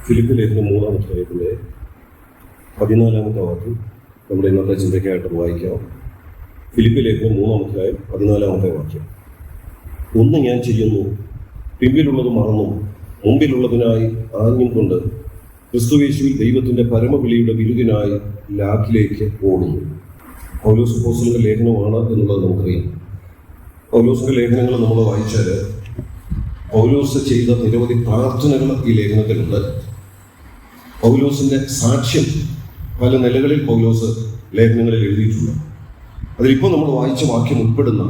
Philip ലേഖനം 3-ാം അധ്യായത്തിലെ 14-ാമത്തെ വാക്യം നമ്മുടെ ഇന്നത്തെ ചിന്തയ്ക്കായിട്ട് വായിക്കാം. ഫിലിപ്പ് ലേഖനം 3-ാം അധ്യായം 14-ാമത്തെ വാക്യം. ഒന്ന് ഞാൻ ചെയ്യുന്നു, പിമ്പിലുള്ളത് മറന്നും മുമ്പിലുള്ളതിനായി ആഞ്ഞും കൊണ്ട് ക്രിസ്തുയേശുവിൽ ദൈവത്തിൻ്റെ പരമവിളിയുടെ വിരുദിനായി ലാക്കിലേക്ക് ഓടുന്നു. പൗലോസ് അപ്പോസ്തലന്റെ ലേഖനമാണ് എന്നുള്ളത് നമുക്കറിയാം. പൗലോസിന്റെ ലേഖനങ്ങൾ നമ്മൾ വായിച്ചാൽ പൗലോസ് ചെയ്ത നിരവധി പ്രാർത്ഥനകൾ ഈ ലേഖനത്തിലുണ്ട്. പൗലോസിന്റെ സാക്ഷ്യം പല നിലകളിൽ പൗലോസ് ലേഖനങ്ങളിൽ എഴുതിയിട്ടുണ്ട്. അതിലിപ്പോൾ നമ്മൾ വായിച്ച വാക്യം ഉൾപ്പെടുന്ന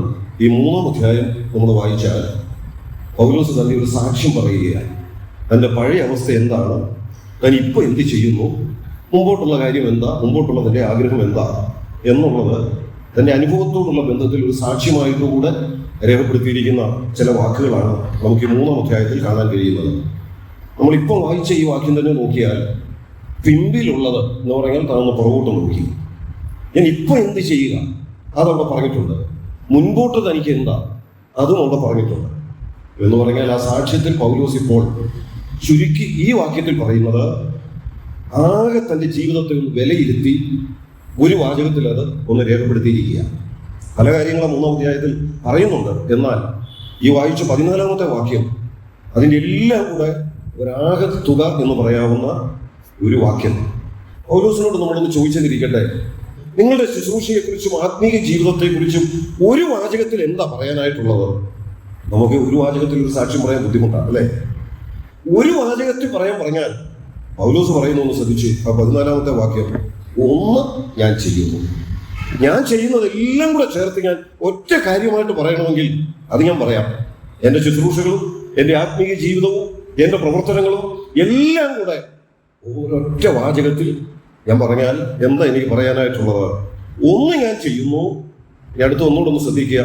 ഈ 3-ാം അധ്യായം നമ്മൾ വായിച്ചാൽ പൗലോസ് തന്നെ ഒരു സാക്ഷ്യം പറയുകയാണ്. തൻ്റെ പഴയ അവസ്ഥ എന്താണ്, താൻ ഇപ്പോൾ എന്ത് ചെയ്യുന്നു, മുമ്പോട്ടുള്ള കാര്യം എന്താ, മുമ്പോട്ടുള്ളതിൻ്റെ ആഗ്രഹം എന്താ എന്നുള്ളത് തൻ്റെ അനുഭവത്തോടുള്ള ബന്ധത്തിൽ ഒരു സാക്ഷ്യമായിട്ടുകൂടെ രേഖപ്പെടുത്തിയിരിക്കുന്ന ചില വാക്കുകളാണ് നമുക്ക് ഈ 3-ാം അധ്യായത്തിൽ കാണാൻ കഴിയുന്നത്. നമ്മളിപ്പോൾ വായിച്ച ഈ വാക്യം തന്നെ നോക്കിയാൽ പിമ്പിലുള്ളത് എന്ന് പറഞ്ഞാൽ താങ്കൾ പുറകോട്ട് നോക്കി, ഞാൻ ഇപ്പോൾ എന്ത് ചെയ്യുക അതവിടെ പറഞ്ഞിട്ടുണ്ട്. മുൻപോട്ട് തനിക്ക് എന്താ അതും അവിടെ പറഞ്ഞിട്ടുണ്ട് എന്ന് പറഞ്ഞാൽ ആ സാക്ഷ്യത്തിൽ പൗലോസ് ഇപ്പോൾ ചുരുക്കി ഈ വാക്യത്തിൽ പറയുന്നത് ആകെ തൻ്റെ ജീവിതത്തെ ഒന്ന് വിലയിരുത്തി ഒരു വാചകത്തിൽ അത് ഒന്ന് രേഖപ്പെടുത്തിയിരിക്കുക. പല കാര്യങ്ങളും 3-ാം അധ്യായത്തിൽ പറയുന്നുണ്ട്. എന്നാൽ ഈ വായിച്ച 14-ാമത്തെ വാക്യം അതിൻ്റെ എല്ലാം കൂടെ ഒരാകെ തുക എന്ന് പറയാവുന്ന ഒരു വാക്യം. പൗലോസിനോട് നമ്മളൊന്ന് ചോദിച്ചതിരിക്കട്ടെ, നിങ്ങളുടെ ശുശ്രൂഷയെക്കുറിച്ചും ആത്മീയ ജീവിതത്തെക്കുറിച്ചും ഒരു വാചകത്തിൽ എന്താ പറയാനായിട്ടുള്ളത്? നമുക്ക് ഒരു വാചകത്തിൽ ഒരു സാക്ഷ്യം പറയാൻ ബുദ്ധിമുട്ടാണ്, അല്ലേ? ഒരു വാചകത്തിൽ പറഞ്ഞാൽ പൗലോസ് പറയുന്നു, ഒന്ന് ശ്രദ്ധിച്ച് ആ 14-ാമത്തെ വാക്യം. ഒന്ന് ഞാൻ ചെയ്യുന്നു, ഞാൻ ചെയ്യുന്നതെല്ലാം കൂടെ ചേർത്ത് ഞാൻ ഒറ്റ കാര്യമായിട്ട് പറയണമെങ്കിൽ അത് ഞാൻ പറയാം. എൻ്റെ ശുശ്രൂഷകളും എൻ്റെ ആത്മീയ ജീവിതവും എൻ്റെ പ്രവർത്തനങ്ങളും എല്ലാം കൂടെ ഒരൊറ്റ വാചകത്തിൽ ഞാൻ പറഞ്ഞാൽ എന്താ എനിക്ക് പറയാനായിട്ടുള്ളത്? ഒന്ന് ഞാൻ ചെയ്യുന്നു, ഞാൻ അടുത്ത് ഒന്നുകൂടെ ഒന്ന് ശ്രദ്ധിക്കുക,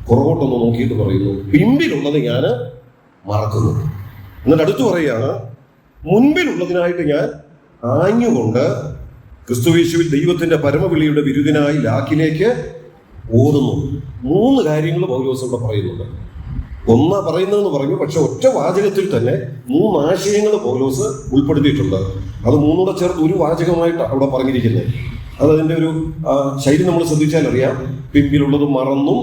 പുറകോട്ടൊന്ന് നോക്കിയിട്ട് പറയുന്നു, പിമ്പിലുള്ളത് ഞാൻ മറക്കുന്നു. എന്നിട്ട് അടുത്ത് പറയുകയാണ്, മുൻപിലുള്ളതിനായിട്ട് ഞാൻ ആഞ്ഞുകൊണ്ട് ക്രിസ്തുയേശുവിൽ ദൈവത്തിന്റെ പരമവിളിയുടെ വിരുദിനായി ലാക്കിലേക്ക് ഓടുന്നു. 3 കാര്യങ്ങൾ പൗലോസ് ഇവിടെ പറയുന്നുണ്ട്. ഒന്നാ പറയുന്നതെന്ന് പറഞ്ഞു, പക്ഷെ ഒറ്റ വാചകത്തിൽ തന്നെ 3 ആശയങ്ങൾ പൗലോസ് ഉൾപ്പെടുത്തിയിട്ടുണ്ട്. അത് 3 കൂടെ ചേർത്ത് ഒരു വാചകമായിട്ട് അവിടെ പറഞ്ഞിരിക്കുന്നത്. അതതിൻ്റെ ഒരു ശൈലി നമ്മൾ ശ്രദ്ധിച്ചാൽ അറിയാം. പിമ്പിലുള്ളത് മറന്നും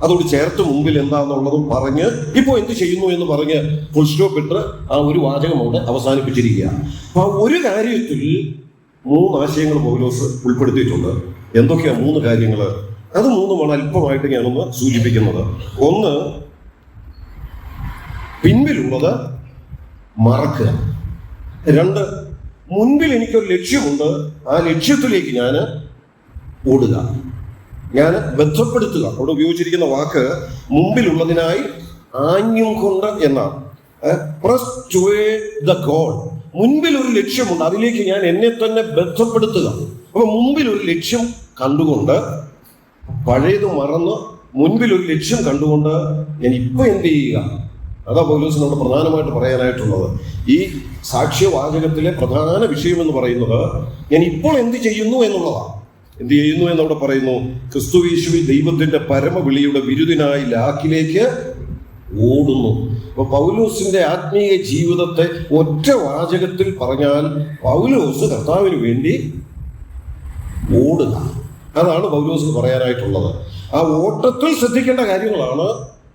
അതോട് ചേർത്ത് മുമ്പിൽ എന്താണെന്നുള്ളതും പറഞ്ഞ് ഇപ്പോൾ എന്ത് ചെയ്യുന്നു എന്ന് പറഞ്ഞ് ഫുൾ സ്റ്റോപ്പ് ഇട്ട് ആ ഒരു വാചകം അവിടെ അവസാനിപ്പിച്ചിരിക്കുക. അപ്പൊ ഒരു കാര്യത്തിൽ 3 ആശയങ്ങൾ പൗലോസ് ഉൾപ്പെടുത്തിയിട്ടുണ്ട്. എന്തൊക്കെയാ 3 കാര്യങ്ങൾ? അത് 3 അല്പമായിട്ട് ഞാനൊന്ന് സൂചിപ്പിക്കുന്നത്. ഒന്ന്, പിൻപിലുള്ളത് മറക്കുക. 2, മുൻപിൽ എനിക്കൊരു ലക്ഷ്യമുണ്ട്, ആ ലക്ഷ്യത്തിലേക്ക് ഞാൻ ഓടുക, ഞാൻ ബന്ധപ്പെടുത്തുക. അവിടെ ഉപയോഗിച്ചിരിക്കുന്ന വാക്ക് മുമ്പിലുള്ളതിനായി ആഞ്ഞും കൊണ്ട് എന്നാണ്. Press toward the goal. മുൻപിൽ ഒരു ലക്ഷ്യമുണ്ട്, അതിലേക്ക് ഞാൻ എന്നെ തന്നെ ബന്ധപ്പെടുത്തുക. അപ്പൊ മുമ്പിൽ ഒരു ലക്ഷ്യം കണ്ടുകൊണ്ട്, പഴയത് മറന്ന് മുൻപിൽ ഒരു ലക്ഷ്യം കണ്ടുകൊണ്ട് ഞാൻ ഇപ്പൊ എന്ത് ചെയ്യുക? അതാ പൗലോസിനോട് പ്രധാനമായിട്ട് പറയാനായിട്ടുള്ളത്. ഈ സാക്ഷ്യവാചകത്തിലെ പ്രധാന വിഷയം എന്ന് പറയുന്നത് ഞാൻ ഇപ്പോൾ എന്ത് ചെയ്യുന്നു എന്നുള്ളതാണ്. എന്ത് ചെയ്യുന്നു എന്നവിടെ പറയുന്നു, ക്രിസ്തുയേശുവിൽ ദൈവത്തിന്റെ പരമവിളിയുടെ വിരുദിനായി ലാക്കിലേക്ക് ഓടുന്നു. അപ്പൊ പൗലോസിന്റെ ആത്മീയ ജീവിതത്തെ ഒറ്റ വാചകത്തിൽ പറഞ്ഞാൽ പൗലോസ് കർത്താവിന് വേണ്ടി ഓടുക. അതാണ് പൗലോസ് പറയാനായിട്ടുള്ളത്. ആ ഓട്ടത്തിൽ ശ്രദ്ധിക്കേണ്ട കാര്യങ്ങളാണ്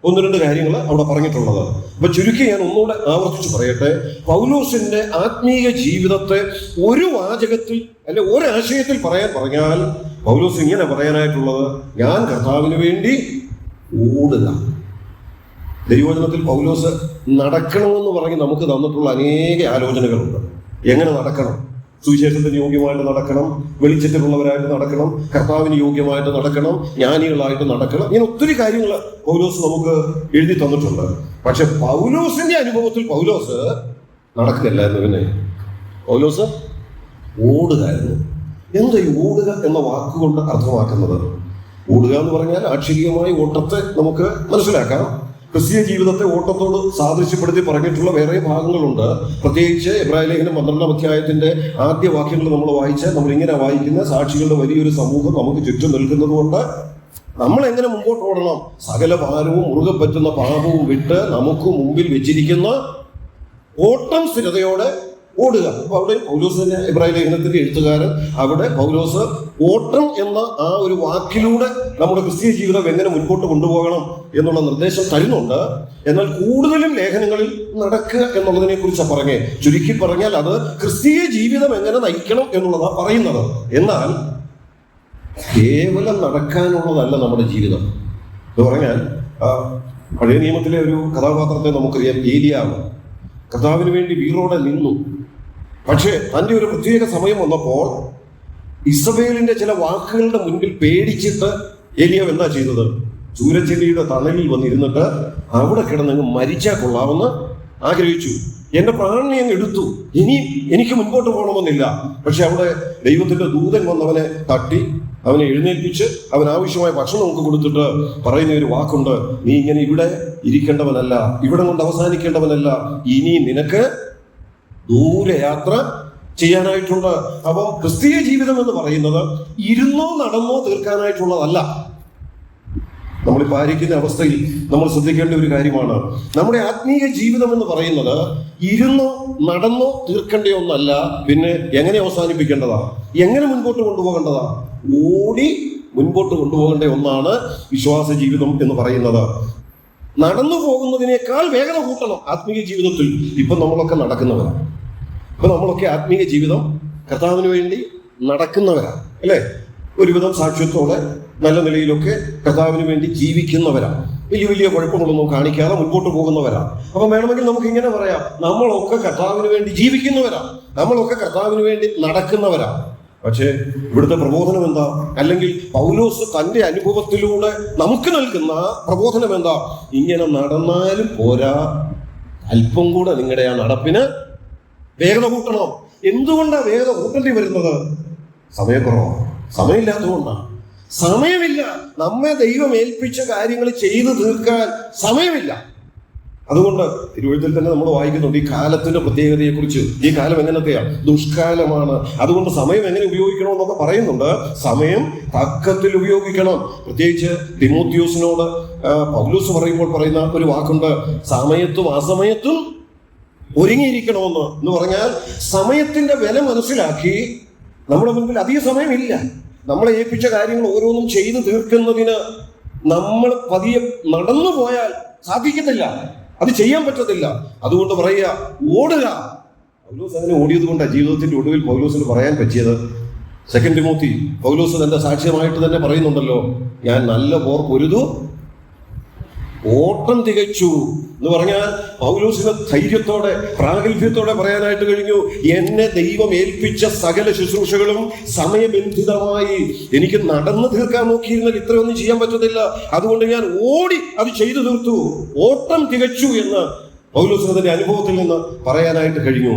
1-2 കാര്യങ്ങൾ അവിടെ പറഞ്ഞിട്ടുള്ളത്. അപ്പൊ ചുരുക്കി ഞാൻ ഒന്നുകൂടെ ആവർത്തിച്ച് പറയട്ടെ, പൗലോസിന്റെ ആത്മീയ ജീവിതത്തെ ഒരു വാചകത്തിൽ അല്ലെ ഒരാശയത്തിൽ പറഞ്ഞാൽ പൗലോസ് ഇങ്ങനെ പറയാനായിട്ടുള്ളത്, ഞാൻ കർത്താവിന് വേണ്ടി ഓടുക. ദൈവവചനത്തിൽ പൗലോസ് നടക്കണമെന്ന് പറഞ്ഞ് നമുക്ക് തന്നിട്ടുള്ള അനേക ആലോചനകളുണ്ട്. എങ്ങനെ നടക്കണം? സുവിശേഷത്തിന് യോഗ്യമായിട്ട് നടക്കണം, വെളിച്ചത്തിലുള്ളവരായിട്ട് നടക്കണം, കർത്താവിന് യോഗ്യമായിട്ട് നടക്കണം, ജ്ഞാനികളായിട്ട് നടക്കണം. ഇങ്ങനെ ഒത്തിരി കാര്യങ്ങൾ പൗലോസ് നമുക്ക് എഴുതി തന്നിട്ടുണ്ട്. പക്ഷെ പൗലോസിന്റെ അനുഭവത്തിൽ പൗലോസ് നടക്കുകയല്ലായിരുന്നു. പിന്നെ പൗലോസ് ഓടുകയായിരുന്നു. എന്താ ഈ ഓടുക എന്ന വാക്കുകൊണ്ട് അർത്ഥമാക്കുന്നത്? ഓടുക എന്ന് പറഞ്ഞാൽ ആക്ഷരികമായ ഓട്ടത്തെ നമുക്ക് മനസ്സിലാക്കാം. ക്രിസ്തീയ ജീവിതത്തെ ഓട്ടത്തോട് സാദൃശ്യപ്പെടുത്തി പറഞ്ഞിട്ടുള്ള വേറെ ഭാഗങ്ങളുണ്ട്. പ്രത്യേകിച്ച് എബ്രായ ലേഖനം 12-ാം അധ്യായത്തിന്റെ ആദ്യ വാക്യങ്ങൾ നമ്മൾ വായിച്ചാൽ നമ്മളിങ്ങനെ വായിക്കുന്ന സാക്ഷികളുടെ വലിയൊരു സമൂഹം നമുക്ക് ചുറ്റും നിൽക്കുന്നത് കൊണ്ട് നമ്മൾ എങ്ങനെ മുമ്പോട്ട് ഓടണം? സകല ഭാരവും മുറുകെ പറ്റുന്ന പാപവും വിട്ട് നമുക്ക് മുമ്പിൽ വെച്ചിരിക്കുന്ന ഓട്ടം സ്ഥിരതയോടെ ഓടുക. അപ്പൊ അവിടെ പൗലോസ് തന്നെ ഇബ്രാഹിം ലേഖനത്തിന്റെ എഴുത്തുകാരൻ അവിടെ പൗലോസ് ഓട്ടം എന്ന ആ ഒരു വാക്കിലൂടെ നമ്മുടെ ക്രിസ്തീയ ജീവിതം എങ്ങനെ മുൻപോട്ട് കൊണ്ടുപോകണം എന്നുള്ള നിർദ്ദേശം തരുന്നുണ്ട്. എന്നാൽ കൂടുതലും ലേഖനങ്ങളിൽ നടക്കുക എന്നുള്ളതിനെ കുറിച്ചാണ് പറഞ്ഞേ. ചുരുക്കി പറഞ്ഞാൽ അത് ക്രിസ്തീയ ജീവിതം എങ്ങനെ നയിക്കണം എന്നുള്ളതാണ് പറയുന്നത്. എന്നാൽ കേവലം നടക്കാനുള്ളതല്ല നമ്മുടെ ജീവിതം എന്ന് പറഞ്ഞാൽ, പഴയ നിയമത്തിലെ ഒരു കഥാപാത്രത്തെ നമുക്കറിയാം, ഏലിയാവ്. കർത്താവിന് വേണ്ടി വീറോടെ നിന്നു. പക്ഷേ തൻ്റെ ഒരു പ്രത്യേക സമയം വന്നപ്പോൾ ഇസബേലിന്റെ ചില വാക്കുകളുടെ മുൻപിൽ പേടിച്ചിട്ട് ഏലിയാവ് എന്താ ചെയ്തത്? ചൂരച്ചെടിയുടെ തണലിൽ വന്നിരുന്നിട്ട് അവിടെ കിടന്നങ്ങ് മരിച്ചാൽ കൊള്ളാമെന്ന് ആഗ്രഹിച്ചു. എന്റെ പ്രാണനെ അങ്ങ് എടുത്തു, ഇനി എനിക്ക് മുൻപോട്ട് പോകണമെന്നില്ല. പക്ഷെ അവിടെ ദൈവത്തിന്റെ ദൂതൻ വന്നവനെ തട്ടി അവനെ എഴുന്നേൽപ്പിച്ച് അവൻ ആവശ്യമായ ഭക്ഷണം നമുക്ക് കൊടുത്തിട്ട് പറയുന്ന ഒരു വാക്കുണ്ട്, നീ ഇങ്ങനെ ഇവിടെ ഇരിക്കേണ്ടവനല്ല, ഇവിടെ കൊണ്ട് അവസാനിക്കേണ്ടവനല്ല, ഇനി നിനക്ക് ദൂരെ യാത്ര ചെയ്യാനായിട്ടുണ്ട്. അപ്പോൾ ക്രിസ്തീയ ജീവിതം എന്ന് പറയുന്നത് ഇരുന്നോ നടന്നോ തീർക്കാനായിട്ടുള്ളതല്ല. നമ്മളിപ്പോൾ ആയിരിക്കുന്ന അവസ്ഥയിൽ നമ്മൾ ശ്രദ്ധിക്കേണ്ട ഒരു കാര്യമാണ്, നമ്മുടെ ആത്മീയ ജീവിതം എന്ന് പറയുന്നത് ഇരുന്നോ നടന്നോ തീർക്കേണ്ട ഒന്നല്ല. പിന്നെ എങ്ങനെ അവസാനിപ്പിക്കേണ്ടതാ, എങ്ങനെ മുൻപോട്ട് കൊണ്ടുപോകേണ്ടതാ, ഓടി മുൻപോട്ട് കൊണ്ടുപോകേണ്ട ഒന്നാണ് വിശ്വാസ ജീവിതം എന്ന് പറയുന്നത്. നടന്നു പോകുന്നതിനേക്കാൾ വേഗത കൂട്ടണം ആത്മീയ ജീവിതത്തിൽ. ഇപ്പം നമ്മളൊക്കെ നടക്കുന്നവരാണ്. ഇപ്പൊ നമ്മളൊക്കെ ആത്മീയ ജീവിതം കർത്താവിന് വേണ്ടി നടക്കുന്നവരാണ്, അല്ലേ? ഒരുവിധം സാക്ഷ്യത്തോടെ നല്ല നിലയിലൊക്കെ കർത്താവിന് വേണ്ടി ജീവിക്കുന്നവരാണ്. വലിയ വലിയ കുഴപ്പങ്ങളൊന്നും കാണിക്കാതെ മുൻപോട്ട് പോകുന്നവരാണ്. അപ്പം വേണമെങ്കിൽ നമുക്ക് ഇങ്ങനെ പറയാം, നമ്മളൊക്കെ കർത്താവിന് വേണ്ടി ജീവിക്കുന്നവരാണ്, നമ്മളൊക്കെ കർത്താവിന് വേണ്ടി നടക്കുന്നവരാണ്. പക്ഷേ ഇവിടുത്തെ പ്രബോധനം എന്താ? അല്ലെങ്കിൽ പൗലോസ് തന്റെ അനുഭവത്തിലൂടെ നമുക്ക് നൽകുന്ന പ്രബോധനം എന്താ? ഇങ്ങനെ നടന്നാലും പോരാ, അല്പം കൂടെ നിങ്ങളുടെ ആ നടപ്പിന് വേഗത കൂട്ടണം. എന്തുകൊണ്ടാണ് വേഗത കൂട്ടേണ്ടി വരുന്നത്? സമയക്കുറവാണ്, സമയമില്ലാത്തതുകൊണ്ടാണ്. സമയമില്ല, നമ്മെ ദൈവം ഏൽപ്പിച്ച കാര്യങ്ങൾ ചെയ്തു തീർക്കാൻ സമയമില്ല. അതുകൊണ്ട് തിരുവഴുത്തിൽ തന്നെ നമ്മൾ വായിക്കുന്നുണ്ട് ഈ കാലത്തിന്റെ പ്രത്യേകതയെക്കുറിച്ച്. ഈ കാലം എങ്ങനത്തെയാണ്? ദുഷ്കാലമാണ്. അതുകൊണ്ട് സമയം എങ്ങനെ ഉപയോഗിക്കണമെന്നൊക്കെ പറയുന്നുണ്ട്. സമയം തക്കത്തിൽ ഉപയോഗിക്കണം. പ്രത്യേകിച്ച് തിമോത്തിയോസിനോട് പൗലോസ് പറയുമ്പോൾ പറയുന്ന ഒരു വാക്കുണ്ട്, സമയത്തും അസമയത്തും ഒരുങ്ങിയിരിക്കണമെന്ന്. എന്ന് പറഞ്ഞാൽ സമയത്തിന്റെ വില മനസ്സിലാക്കി, നമ്മുടെ മുൻപിൽ അധിക സമയമില്ല, നമ്മളെ ഏൽപ്പിച്ച കാര്യങ്ങൾ ഓരോന്നും ചെയ്തു തീർക്കുന്നതിന് നമ്മൾ പതിയെ നടന്നു പോയാൽ സാധിക്കത്തില്ല, അത് ചെയ്യാൻ പറ്റത്തില്ല. അതുകൊണ്ട് പറയുക, ഓടുക. പൗലോസ് അങ്ങനെ ഓടിയത് കൊണ്ടാണ് ജീവിതത്തിന്റെ ഒടുവിൽ പൗലോസിന് പറയാൻ പറ്റിയത്. 2 തിമോത്തി പൗലോസ് തന്റെ സാക്ഷ്യമായിട്ട് തന്നെ പറയുന്നുണ്ടല്ലോ, ഞാൻ നല്ല പോർ പൊരുതു, ഓട്ടം തികച്ചു എന്ന് പറഞ്ഞാൽ പൗലോസിന് ധൈര്യത്തോടെ പ്രാഗൽഭ്യത്തോടെ പറയാനായിട്ട് കഴിഞ്ഞു, എന്നെ ദൈവം ഏൽപ്പിച്ച സകല ശുശ്രൂഷകളും സമയബന്ധിതമായി എനിക്ക് നടന്നു തീർക്കാൻ നോക്കിയിരുന്നാൽ ഇത്രയൊന്നും ചെയ്യാൻ പറ്റത്തില്ല. അതുകൊണ്ട് ഞാൻ ഓടി അത് ചെയ്തു തീർത്തു, ഓട്ടം തികച്ചു എന്ന് പൗലോസിന് തന്റെ അനുഭവത്തിൽ നിന്ന് പറയാനായിട്ട് കഴിഞ്ഞു.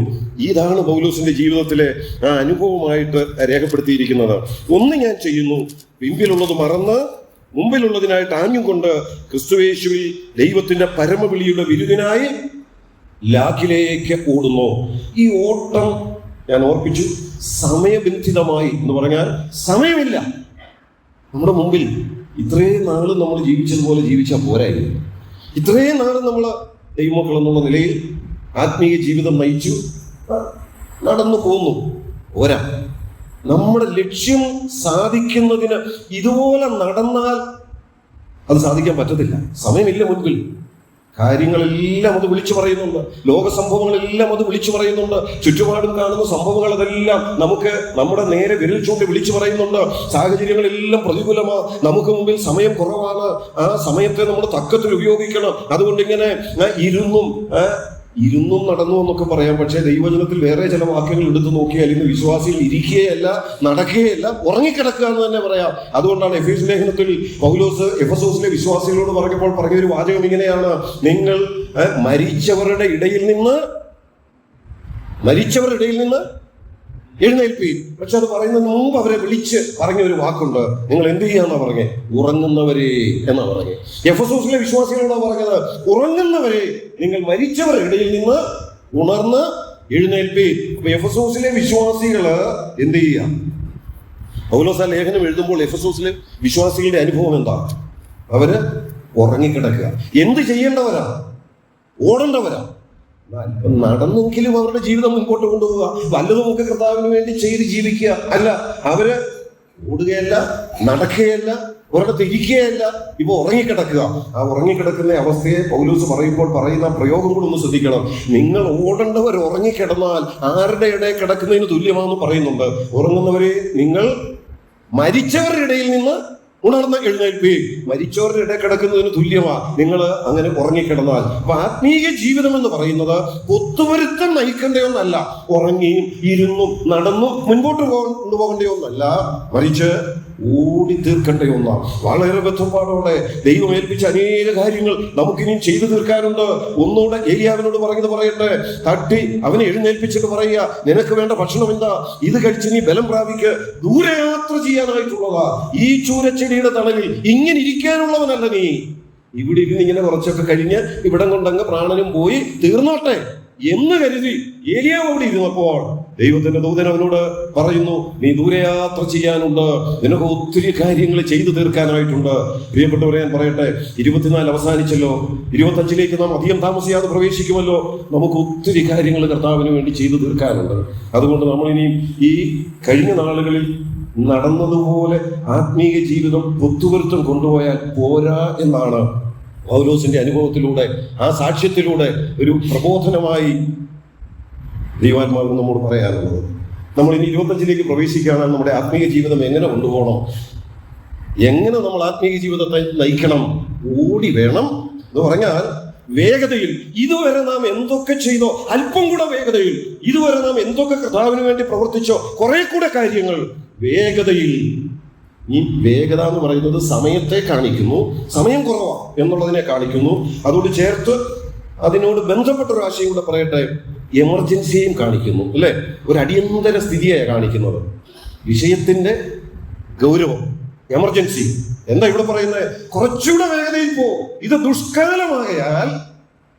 ഇതാണ് പൗലോസിന്റെ ജീവിതത്തിലെ ആ അനുഭവമായിട്ട് രേഖപ്പെടുത്തിയിരിക്കുന്നത്. ഒന്ന് ഞാൻ ചെയ്യുന്നു, പിമ്പിലുള്ളത് മറന്ന് മുമ്പിലുള്ളതിനായിട്ട് ആഞ്ഞും കൊണ്ട് ക്രിസ്തുയേശുവിൽ ദൈവത്തിന്റെ പരമവിളിയുടെ വിരുദിനായി ലാഖിലേക്ക് ഓടുന്നു. ഈ ഓട്ടം ഞാൻ ഓർപ്പിച്ചു, സമയബന്ധിതമായി എന്ന് പറഞ്ഞാൽ സമയമില്ല നമ്മുടെ മുമ്പിൽ. ഇത്രയും നാള് നമ്മൾ ജീവിച്ചതുപോലെ ജീവിച്ചാൽ പോരായിരുന്നു. ഇത്രയും നാള് നമ്മൾ ദൈവമക്കൾ എന്നുള്ള നിലയിൽ ആത്മീയ ജീവിതം നയിച്ചു നടന്നു പോന്നു, പോരാ. നമ്മുടെ ലക്ഷ്യം സാധിക്കുന്നതിന് ഇതുപോലെ നടന്നാൽ അത് സാധിക്കാൻ പറ്റത്തില്ല. സമയമില്ല മുൻപിൽ. കാര്യങ്ങളെല്ലാം അത് വിളിച്ചു പറയുന്നുണ്ട്, ലോക സംഭവങ്ങളെല്ലാം അത് വിളിച്ചു പറയുന്നുണ്ട്, ചുറ്റുപാടും കാണുന്ന സംഭവങ്ങൾ അതെല്ലാം നമുക്ക് നമ്മുടെ നേരെ വിരൽ ചൂണ്ടി വിളിച്ചു പറയുന്നുണ്ട്. സാഹചര്യങ്ങളെല്ലാം പ്രതികൂലമാണ്, നമുക്ക് മുമ്പിൽ സമയം കുറവാണ്, ആ സമയത്തെ നമ്മൾ തക്കത്തിൽ ഉപയോഗിക്കണം. അതുകൊണ്ട് ഇങ്ങനെ ഇരുന്നും നടന്നു എന്നൊക്കെ പറയാം. പക്ഷേ ദൈവജനത്തിൽ വേറെ ചില വാക്യങ്ങൾ എടുത്തു നോക്കിയാൽ ഇന്ന് വിശ്വാസികൾ ഇരിക്കുകയല്ല, നടക്കുകയല്ല, ഉറങ്ങിക്കിടക്കുക എന്ന് തന്നെ പറയാം. അതുകൊണ്ടാണ് എഫേസ്യ ലേഖനത്തിൽ പൗലോസ് എഫെസോസിലെ വിശ്വാസികളോട് പറഞ്ഞപ്പോൾ പറഞ്ഞൊരു വാചകം ഇങ്ങനെയാണ്, നിങ്ങൾ മരിച്ചവരുടെ ഇടയിൽ നിന്ന് എഴുന്നേൽപ്പീൻ. പക്ഷെ അത് പറയുന്നതിന് മുമ്പ് അവരെ വിളിച്ച് പറഞ്ഞ ഒരു വാക്കുണ്ട്, നിങ്ങൾ എന്ത് ചെയ്യാന്നാ പറഞ്ഞേ? ഉറങ്ങുന്നവരെ എന്നാ പറഞ്ഞേ. എഫെസോസിലെ വിശ്വാസികളോടാ പറഞ്ഞത്, ഉറങ്ങുന്നവരെ, നിങ്ങൾ മരിച്ചവരുടെ ഇടയിൽ നിന്ന് ഉണർന്ന് എഴുന്നേൽപ്പീൻ. അപ്പൊ എഫെസോസിലെ വിശ്വാസികള് എന്ത് ചെയ്യാം? പൗലോസ് ആ ലേഖനം എഴുതുമ്പോൾ എഫെസോസിലെ വിശ്വാസികളുടെ അനുഭവം എന്താ? അവര് ഉറങ്ങിക്കിടക്കുക. എന്ത് ചെയ്യേണ്ടവരാ? ഓടേണ്ടവരാ. നടന്നെങ്കിലും അവരുടെ ജീവിതം മുൻപോട്ട് കൊണ്ടുപോവുക, വല്ലതുമൊക്കെ കർത്താവിന് വേണ്ടി ചെയ്ത് ജീവിക്കുക. അല്ല, അവര് ഓടുകയല്ല, നടക്കുകയല്ല, ഒരിടത്ത് ഇരിക്കുകയല്ല, ഇപ്പൊ ഉറങ്ങിക്കിടക്കുക. ആ ഉറങ്ങിക്കിടക്കുന്ന അവസ്ഥയെ പൗലോസ് പറയുമ്പോൾ പറയുന്ന പ്രയോഗം കൂടെ ഒന്ന് ശ്രദ്ധിക്കണം. നിങ്ങൾ ഓടേണ്ടവർ ഉറങ്ങിക്കിടന്നാൽ ആരുടെ ഇടയിൽ കിടക്കുന്നതിന് തുല്യമാണെന്ന് പറയുന്നുണ്ട്. ഉറങ്ങുന്നവരെ നിങ്ങൾ മരിച്ചവരുടെ ഇടയിൽ നിന്ന് ഉണർന്ന് എഴുന്നേൽപ്പി. മരിച്ചവരുടെ ഇടയിൽ കിടക്കുന്നതിന് തുല്യമാ നിങ്ങൾ അങ്ങനെ ഉറങ്ങിക്കിടന്നാൽ. അപ്പൊ ആത്മീയ ജീവിതം എന്ന് പറയുന്നത് ഒത്തുവരുത്തം നയിക്കേണ്ടതൊന്നല്ല, ഉറങ്ങിയും ഇരുന്നും നടന്നും മുൻപോട്ട് കൊണ്ടുപോകേണ്ടതൊന്നല്ല, മറിച്ച് ഓടി തീർക്കേണ്ട ഒന്നാണ്. വളരെ ബന്ധപ്പാടോടെ ദൈവം ഏൽപ്പിച്ച അനേക കാര്യങ്ങൾ നമുക്കിനിയും ചെയ്തു തീർക്കാനുണ്ട്. ഒന്നുകൂടെ ഏലിയാവിനോട് പറയുന്നത് പറയട്ടെ, തട്ടി അവനെ എഴുന്നേൽപ്പിച്ചിട്ട് പറയുക, നിനക്ക് വേണ്ട ഭക്ഷണം എന്താ, ഇത് കഴിച്ച് നീ ബലം പ്രാപിക്ക്, ദൂരയാത്ര ചെയ്യാനായിട്ടുള്ളതാ. ഈ ചൂരച്ചെടിയുടെ തണലിൽ ഇങ്ങനെ ഇരിക്കാനുള്ളവനല്ല നീ. ഇവിടെ ഇരുന്ന് ഇങ്ങനെ കുറച്ചൊക്കെ കഴിഞ്ഞ് ഇവിടം കൊണ്ടങ്ങ് പ്രാണനും പോയി തീർന്നോട്ടെ എന്ന് കരുതി ഏലിയാവ് അവിടെ ഇരുന്നപ്പോൾ ദൈവത്തിന്റെ ദൂതൻ അവനോട് പറയുന്നു, നീ ദൂരയാത്ര ചെയ്യാനുണ്ട്, നിനക്ക് ഒത്തിരി കാര്യങ്ങൾ ചെയ്തു തീർക്കാനായിട്ടുണ്ട്. പ്രിയപ്പെട്ടവരെ, ഞാൻ പറയട്ടെ, 24 അവസാനിച്ചല്ലോ, 25ലേക്ക് നാം അധികം താമസിയാതെ പ്രവേശിക്കുമല്ലോ. നമുക്ക് ഒത്തിരി കാര്യങ്ങൾ കർത്താവിന് വേണ്ടി ചെയ്തു തീർക്കാനുണ്ട്. അതുകൊണ്ട് നമ്മൾ ഇനിയും ഈ കഴിഞ്ഞ നാളുകളിൽ നടന്നതുപോലെ ആത്മീയ ജീവിതം ഒത്തുവരുത്തം കൊണ്ടുപോയാൽ പോരാ എന്നാണ് പൗലോസിന്റെ അനുഭവത്തിലൂടെ, ആ സാക്ഷ്യത്തിലൂടെ ഒരു പ്രബോധനമായി ദൈവാത്മാവ് നമ്മോട് പറയാനുള്ളത്. നമ്മൾ ഇനി 25ലേക്ക് പ്രവേശിക്കുകയാണെങ്കിൽ നമ്മുടെ ആത്മീയ ജീവിതം എങ്ങനെ കൊണ്ടുപോകണം, എങ്ങനെ നമ്മൾ ആത്മീയ ജീവിതത്തെ നയിക്കണം. ഓടി വേണം എന്ന് പറഞ്ഞാൽ വേഗതയിൽ. ഇതുവരെ നാം എന്തൊക്കെ ചെയ്തോ, അല്പം കൂടെ വേഗതയിൽ. ഇതുവരെ നാം എന്തൊക്കെ കർത്താവിന് വേണ്ടി പ്രവർത്തിച്ചോ, കുറെ കൂടെ കാര്യങ്ങൾ വേഗതയിൽ. ഈ വേഗത എന്ന് പറയുന്നത് സമയത്തെ കാണിക്കുന്നു, സമയം കുറവാ എന്നുള്ളതിനെ കാണിക്കുന്നു. അതോട് ചേർത്ത് അതിനോട് ബന്ധപ്പെട്ട ഒരു ആശയം കൂടെ പറയട്ടെ, എമർജൻസിയെയും കാണിക്കുന്നു, അല്ലെ? ഒരു അടിയന്തര സ്ഥിതിയെ കാണിക്കുന്നത്, വിഷയത്തിന്റെ ഗൗരവം, എമർജൻസി. എന്താ ഇവിടെ പറയുന്നത്? കുറച്ചുകൂടെ വേഗതയിൽ പോ, ഇത് ദുഷ്കാലമായാൽ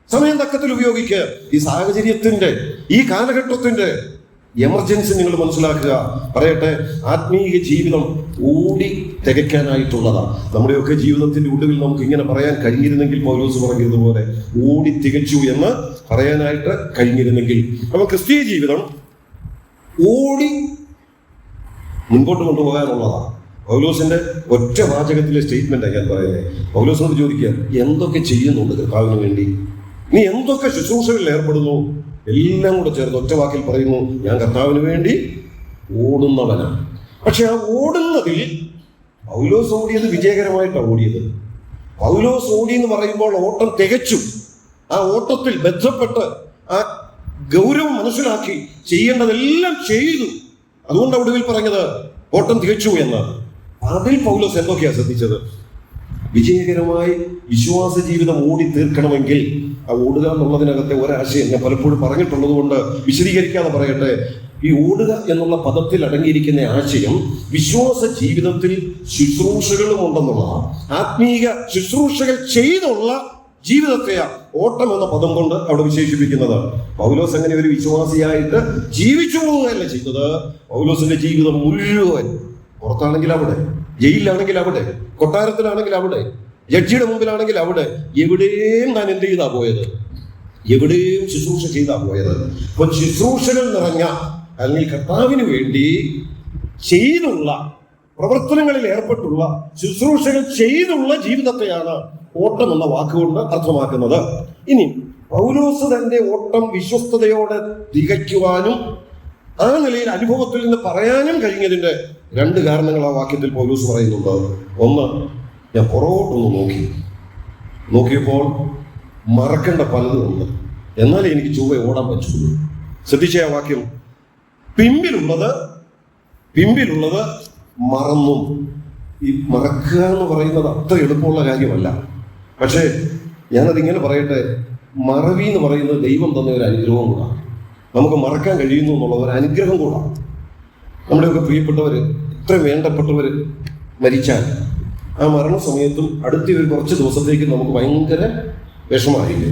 സമയം തക്കത്തിൽ ഉപയോഗിക്കുക. ഈ സാഹചര്യത്തിന്റെ, ഈ കാലഘട്ടത്തിന്റെ എമർജൻസി നിങ്ങൾ മനസ്സിലാക്കുക. പറയട്ടെ, ആത്മീയ ജീവിതം ഓടി തികയ്ക്കാനായിട്ടുള്ളതാണ്. നമ്മുടെയൊക്കെ ജീവിതത്തിന്റെ ഒടുവിൽ നമുക്ക് ഇങ്ങനെ പറയാൻ കഴിഞ്ഞിരുന്നെങ്കിൽ, പൗലോസ് പറഞ്ഞതുപോലെ ഓടി തികച്ചു എന്ന് പറയാനായിട്ട് കഴിഞ്ഞിരുന്നെങ്കിൽ. അപ്പൊ ക്രിസ്തീയ ജീവിതം ഓടി മുൻപോട്ട് കൊണ്ടുപോകാനുള്ളതാണ്. പൗലോസിന്റെ ഒറ്റ വാചകത്തിലെ സ്റ്റേറ്റ്മെന്റ് ഞാൻ പറയുന്നത്. പൗലോസിനോട് ചോദിക്കുക, എന്തൊക്കെ ചെയ്യുന്നുണ്ട് കർത്താവിന് വേണ്ടി? നീ എന്തൊക്കെ ശുശ്രൂഷകളിൽ ഏർപ്പെടുന്നു? എല്ലാം കൂടെ ചേർത്ത് ഒറ്റ വാക്കിൽ പറയുന്നു, ഞാൻ കർത്താവിന് വേണ്ടി ഓടുന്നവനാണ്. പക്ഷെ ആ ഓടുന്നതിൽ പൗലോസ് ഓടിയത് വിജയകരമായിട്ടാണ് ഓടിയത്. പൗലോസ് ഓടി എന്ന് പറയുമ്പോൾ ഓട്ടം തികച്ചു. ആ ഓട്ടത്തിൽ ബന്ധപ്പെട്ട് ആ ഗൗരവം മനസ്സിലാക്കി ചെയ്യേണ്ടതെല്ലാം ചെയ്തു. അതുകൊണ്ട് ഒടുവിൽ പറഞ്ഞത് ഓട്ടം തികച്ചു എന്ന്. അതിൽ പൗലോസ് എന്തൊക്കെയാ ശ്രദ്ധിച്ചത്? വിജയകരമായി വിശ്വാസ ജീവിതം ഓടി തീർക്കണമെങ്കിൽ ആ ഓടുക എന്നുള്ളതിനകത്തെ ഒരാശയം ഞാൻ പലപ്പോഴും പറഞ്ഞിട്ടുള്ളത് കൊണ്ട് വിശദീകരിക്കാതെ പറയട്ടെ. ഈ ഓടുക എന്നുള്ള പദത്തിൽ അടങ്ങിയിരിക്കുന്ന ആശയം വിശ്വാസ ജീവിതത്തിൽ ശുശ്രൂഷകളും ഉണ്ടെന്നുള്ളതാണ്. ആത്മീയ ശുശ്രൂഷകൾ ചെയ്തുള്ള ജീവിതത്തെയാണ് ഓട്ടം എന്ന പദം കൊണ്ട് അവിടെ വിശേഷിപ്പിക്കുന്നത്. പൗലോസ് അങ്ങനെ ഒരു വിശ്വാസിയായിട്ട് ജീവിച്ചു പോവുകയല്ല ചെയ്തത്. പൗലോസിന്റെ ജീവിതം മുഴുവൻ, പുറത്താണെങ്കിൽ അവിടെ, ജയിലിലാണെങ്കിൽ അവിടെ, കൊട്ടാരത്തിലാണെങ്കിൽ അവിടെ, ജഡ്ജിയുടെ മുമ്പിലാണെങ്കിൽ അവിടെ, എവിടെയും താൻ എന്ത് ചെയ്താ പോയത്? എവിടെയും ശുശ്രൂഷ ചെയ്താ പോയത്. അപ്പൊ ശുശ്രൂഷകൾ നിറഞ്ഞ, അല്ലെങ്കിൽ കർത്താവിന് വേണ്ടി ചെയ്തുള്ള പ്രവർത്തനങ്ങളിൽ ഏർപ്പെട്ടുള്ള, ശുശ്രൂഷകൾ ചെയ്തുള്ള ജീവിതത്തെയാണ് ഓട്ടം എന്ന വാക്കുകൊണ്ട് അർത്ഥമാക്കുന്നത്. ഇനി പൗലോസ് തന്റെ ഓട്ടം വിശ്വസ്തയോടെ തികയ്ക്കുവാനും ആ നിലയിൽ അനുഭവത്തിൽ നിന്ന് പറയാനും കഴിഞ്ഞതിന്റെ 2 കാരണങ്ങൾ ആ വാക്യത്തിൽ പൗലോസ് പറയുന്നുണ്ട്. ഒന്ന്, ഞാൻ പുറകോട്ടൊന്ന് നോക്കിയപ്പോൾ മറക്കേണ്ട പലതും ഉണ്ട്, എന്നാലേ എനിക്ക് ചൊവ്വ ഓടാൻ പറ്റുള്ളൂ. ശ്രദ്ധിച്ച ആ വാക്യം, പിമ്പിലുള്ളത് മറന്നു. ഈ മറക്കുക എന്ന് പറയുന്നത് അത്ര എളുപ്പമുള്ള കാര്യമല്ല. പക്ഷേ ഞാനതിങ്ങനെ പറയട്ടെ, മറവി എന്ന് പറയുന്നത് ദൈവം തന്ന ഒരു അനുഗ്രഹം കൂടാണ്. നമുക്ക് മറക്കാൻ കഴിയുന്നു എന്നുള്ള ഒരു അനുഗ്രഹം കൂടാണ്. നമ്മുടെയൊക്കെ പ്രിയപ്പെട്ടവർ, ഇത്ര വേണ്ടപ്പെട്ടവർ മരിച്ചാൽ ആ മരണസമയത്തും അടുത്ത ഒരു കുറച്ച് ദിവസത്തേക്ക് നമുക്ക് ഭയങ്കര വിഷമായില്ലേ?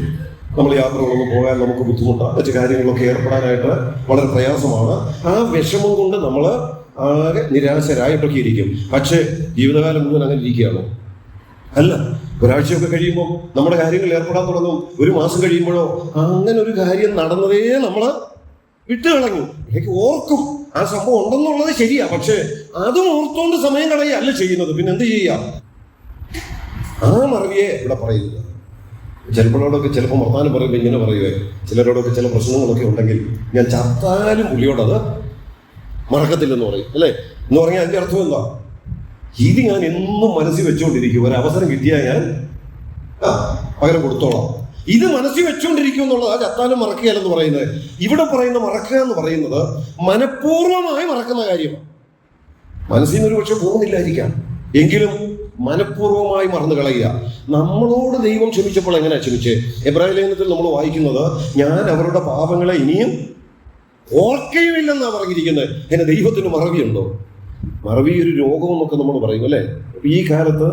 നമ്മൾ യാത്രകളൊന്നും പോകാൻ നമുക്ക് ബുദ്ധിമുട്ടാണ്, മറ്റു കാര്യങ്ങളൊക്കെ ഏർപ്പെടാനായിട്ട് വളരെ പ്രയാസമാണ്. ആ വിഷമം കൊണ്ട് നമ്മൾ ആകെ നിരാശരായിട്ടൊക്കെ ഇരിക്കും. പക്ഷേ ജീവിതകാലം മുഴുവൻ അങ്ങനെ ഇരിക്കുകയാണോ? അല്ല. ഒരാഴ്ചയൊക്കെ കഴിയുമ്പോൾ നമ്മുടെ കാര്യങ്ങളിൽ ഏർപ്പെടാൻ തുടങ്ങും. ഒരു മാസം കഴിയുമ്പോഴോ അങ്ങനെ ഒരു കാര്യം നടന്നതേ നമ്മൾ വിട്ടു കളഞ്ഞു. എനിക്ക് ഓർക്കും ആ സംഭവം ഉണ്ടെന്നുള്ളത് ശരിയാ, പക്ഷേ അതും ഓർത്തുകൊണ്ട് സമയം കളയല്ല ചെയ്യുന്നത്. പിന്നെ എന്ത് ചെയ്യാം? ആ മറവിയെ ഇവിടെ പറയുന്നത്. ചിലപ്പോഴോടൊക്കെ ചിലപ്പോൾ വർത്താനം പറയുമ്പോൾ ഇങ്ങനെ പറയുവേ, ചിലരോടൊക്കെ ചില പ്രശ്നങ്ങളൊക്കെ ഉണ്ടെങ്കിൽ ഞാൻ ചത്താലും പുള്ളിയോടത് മറക്കത്തില്ലെന്ന് പറയും, അല്ലേ? എന്ന് പറഞ്ഞാൽ അതിൻ്റെ അർത്ഥം എന്താ? ഇത് ഞാൻ എന്നും മനസ്സിൽ വെച്ചുകൊണ്ടിരിക്കും, ഒരവസരം കിട്ടിയാൽ ഞാൻ പകരം കൊടുത്തോളാം. ഇത് മനസ്സിൽ വെച്ചുകൊണ്ടിരിക്കും എന്നുള്ളത് ആ ചത്താലും മറക്കുകയല്ലെന്ന് പറയുന്നത്. ഇവിടെ പറയുന്ന മറക്കുക എന്ന് പറയുന്നത് മനഃപൂർവ്വമായി മറക്കുന്ന കാര്യമാണ്. മനസ്സിൽ നിന്ന് ഒരു പക്ഷെ പോകുന്നില്ലായിരിക്കാം, എങ്കിലും മനഃപൂർവ്വമായി മറന്നു കളയുക. നമ്മളോട് ദൈവം ക്ഷമിച്ചപ്പോൾ എങ്ങനെയാ ക്ഷമിച്ചേ? എബ്രായ ലേഖനത്തിൽ നമ്മൾ വായിക്കുന്നത്, ഞാൻ അവരുടെ പാപങ്ങളെ ഇനിയും ഓർക്കുകയുമില്ലെന്നാണ് പറഞ്ഞിരിക്കുന്നത്. എന്നെ ദൈവത്തിന് മറവിയുണ്ടോ? മറവി ഒരു രോഗമെന്നൊക്കെ നമ്മൾ പറയും, അല്ലേ? ഈ കാലത്ത്